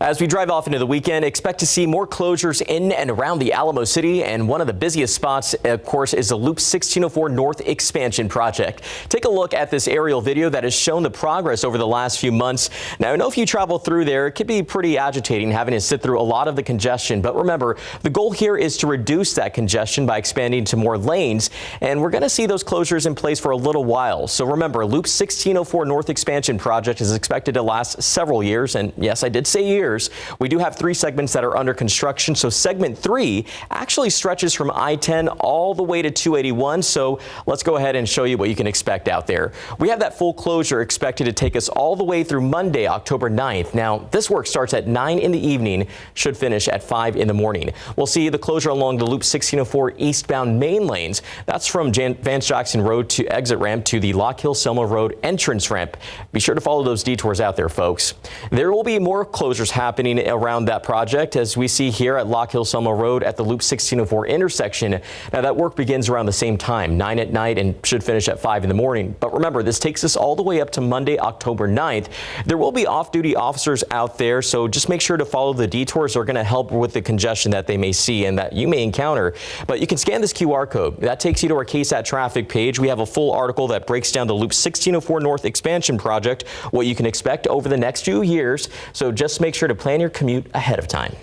As we drive off into the weekend, expect to see more closures in and around the Alamo City. And one of the busiest spots, of course, is the Loop 1604 North Expansion Project. Take a look at this aerial video that has shown the progress over the last few months. Now, I know if you travel through there, it could be pretty agitating having to sit through a lot of the congestion. But remember, the goal here is to reduce that congestion by expanding to more lanes. And we're going to see those closures in place for a little while. So remember, Loop 1604 North Expansion Project is expected to last several years. And yes, I did say years. We do have 3 segments that are under construction. So segment 3 actually stretches from I-10 all the way to 281. So let's go ahead and show you what you can expect out there. We have that full closure expected to take us all the way through Monday, October 9th. Now, this work starts at 9 in the evening, should finish at 5 in the morning. We'll see the closure along the Loop 1604 eastbound main lanes. That's from Vance Jackson Road to exit ramp to the Lock Hill Selma Road entrance ramp. Be sure to follow those detours out there, folks. There will be more closures happening around that project, as we see here at Lock Hill Selma Road at the Loop 1604 intersection. Now, that work begins around the same time, 9 at night, and should finish at 5 in the morning. But remember, this takes us all the way up to Monday, October 9th. There will be off-duty officers out there, so just make sure to follow the detours. They're going to help with the congestion that they may see and that you may encounter. But you can scan this QR code. That takes you to our KSAT traffic page. We have a full article that breaks down the Loop 1604 North Expansion Project, what you can expect over the next few years. So just make sure to plan your commute ahead of time.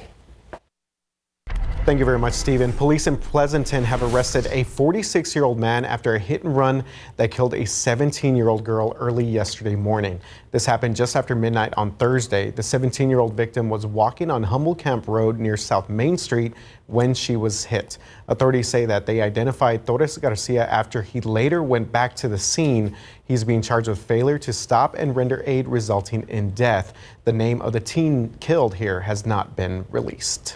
Thank you very much, Stephen. Police in Pleasanton have arrested a 46-year-old man after a hit and run that killed a 17-year-old girl early yesterday morning. This happened just after midnight on Thursday. The 17-year-old victim was walking on Humble Camp Road near South Main Street when she was hit. Authorities say that they identified Torres Garcia after he later went back to the scene. He's being charged with failure to stop and render aid, resulting in death. The name of the teen killed here has not been released.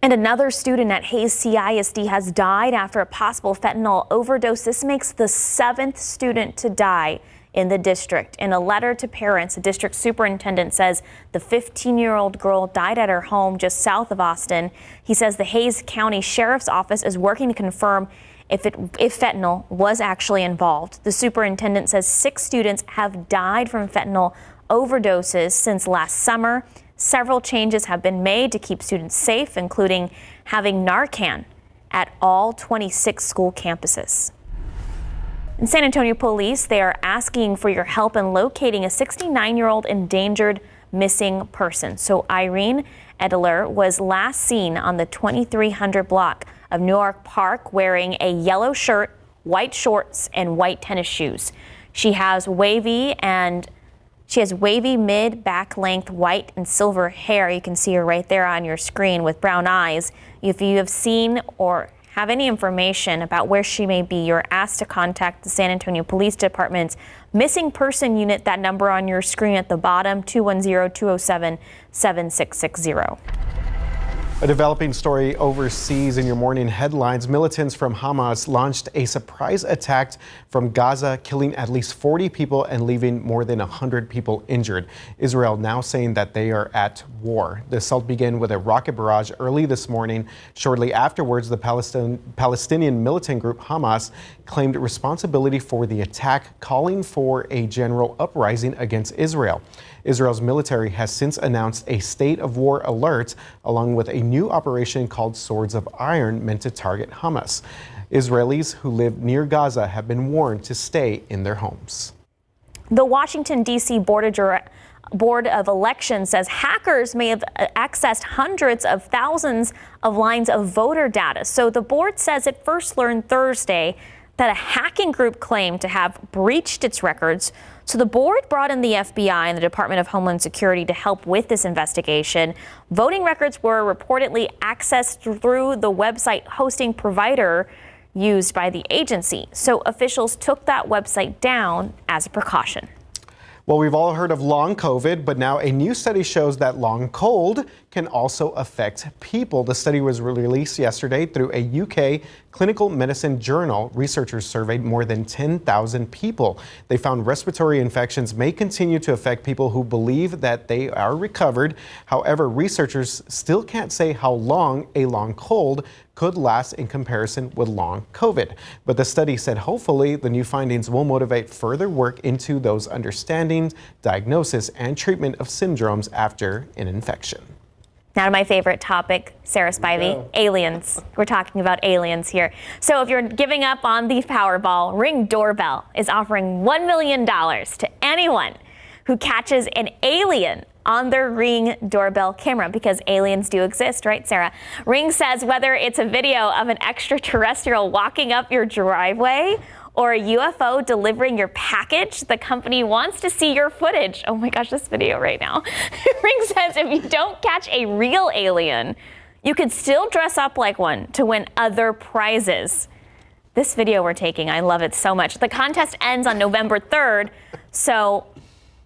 And another student at Hayes CISD has died after a possible fentanyl overdose. This makes the 7th student to die in the district. In a letter to parents, the district superintendent says the 15-year-old girl died at her home just south of Austin. He says the Hayes County Sheriff's Office is working to confirm if fentanyl was actually involved. The superintendent says 6 students have died from fentanyl overdoses since last summer. Several changes have been made to keep students safe, including having Narcan at all 26 school campuses. In San Antonio police, they are asking for your help in locating a 69-year-old endangered missing person. So Irene Edler was last seen on the 2300 block of Newark Park wearing a yellow shirt, white shorts, and white tennis shoes. She has wavy mid back length white and silver hair. You can see her right there on your screen with brown eyes. If you have seen or have any information about where she may be, you're asked to contact the San Antonio Police Department's missing person unit. That number on your screen at the bottom, 210-207-7660. A developing story overseas in your morning headlines. Militants from Hamas launched a surprise attack from Gaza, killing at least 40 people and leaving more than 100 people injured. Israel now saying that they are at war. The assault began with a rocket barrage early this morning. Shortly afterwards, the Palestinian militant group Hamas claimed responsibility for the attack, calling for a general uprising against Israel. Israel's military has since announced a state of war alert, along with a new operation called Swords of Iron meant to target Hamas. Israelis who live near Gaza have been warned to stay in their homes. The Washington, D.C. Board of Elections says hackers may have accessed hundreds of thousands of lines of voter data. So the board says it first learned Thursday that a hacking group claimed to have breached its records. So the board brought in the FBI and the Department of Homeland Security to help with this investigation. Voting records were reportedly accessed through the website hosting provider used by the agency. So officials took that website down as a precaution. Well, we've all heard of long COVID, but now a new study shows that long cold can also affect people. The study was released yesterday through a UK clinical medicine journal. Researchers surveyed more than 10,000 people. They found respiratory infections may continue to affect people who believe that they are recovered. However, researchers still can't say how long a long cold could last in comparison with long COVID. But the study said hopefully the new findings will motivate further work into those understandings, diagnosis, and treatment of syndromes after an infection. Now to my favorite topic, Sarah Spivey, aliens. We're talking about aliens here. So if you're giving up on the Powerball, Ring Doorbell is offering $1 million to anyone who catches an alien on their Ring doorbell camera, because aliens do exist, right, Sarah? Ring says whether it's a video of an extraterrestrial walking up your driveway or a UFO delivering your package, the company wants to see your footage. Oh my gosh, this video right now. Ring says if you don't catch a real alien, you could still dress up like one to win other prizes. This video we're taking, I love it so much. The contest ends on November 3rd, so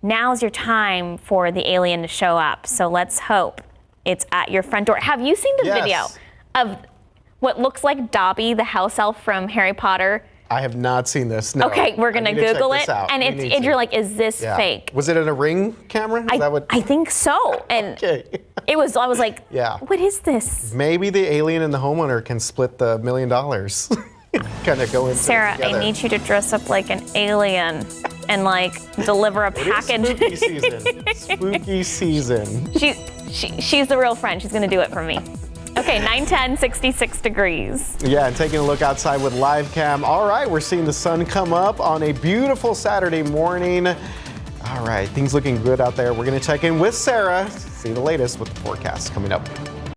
now's your time for the alien to show up. So let's hope it's at your front door. Have you seen the video of what looks like Dobby, the house elf from Harry Potter? I have not seen this. No. Okay, we're gonna Google it, and you're like, is this fake? Was it in a Ring camera? I think so. And I was like, what is this? Maybe the alien and the homeowner can split the $1 million. Kind of go into Sarah, together. I need you to dress up like an alien and like deliver a package. Spooky season. Spooky season. She's the real friend. She's gonna do it for me. Okay, 9:10, 66 degrees. Yeah, and taking a look outside with live cam. All right, we're seeing the sun come up on a beautiful Saturday morning. All right, things looking good out there. We're going to check in with Sarah, see the latest with the forecast coming up.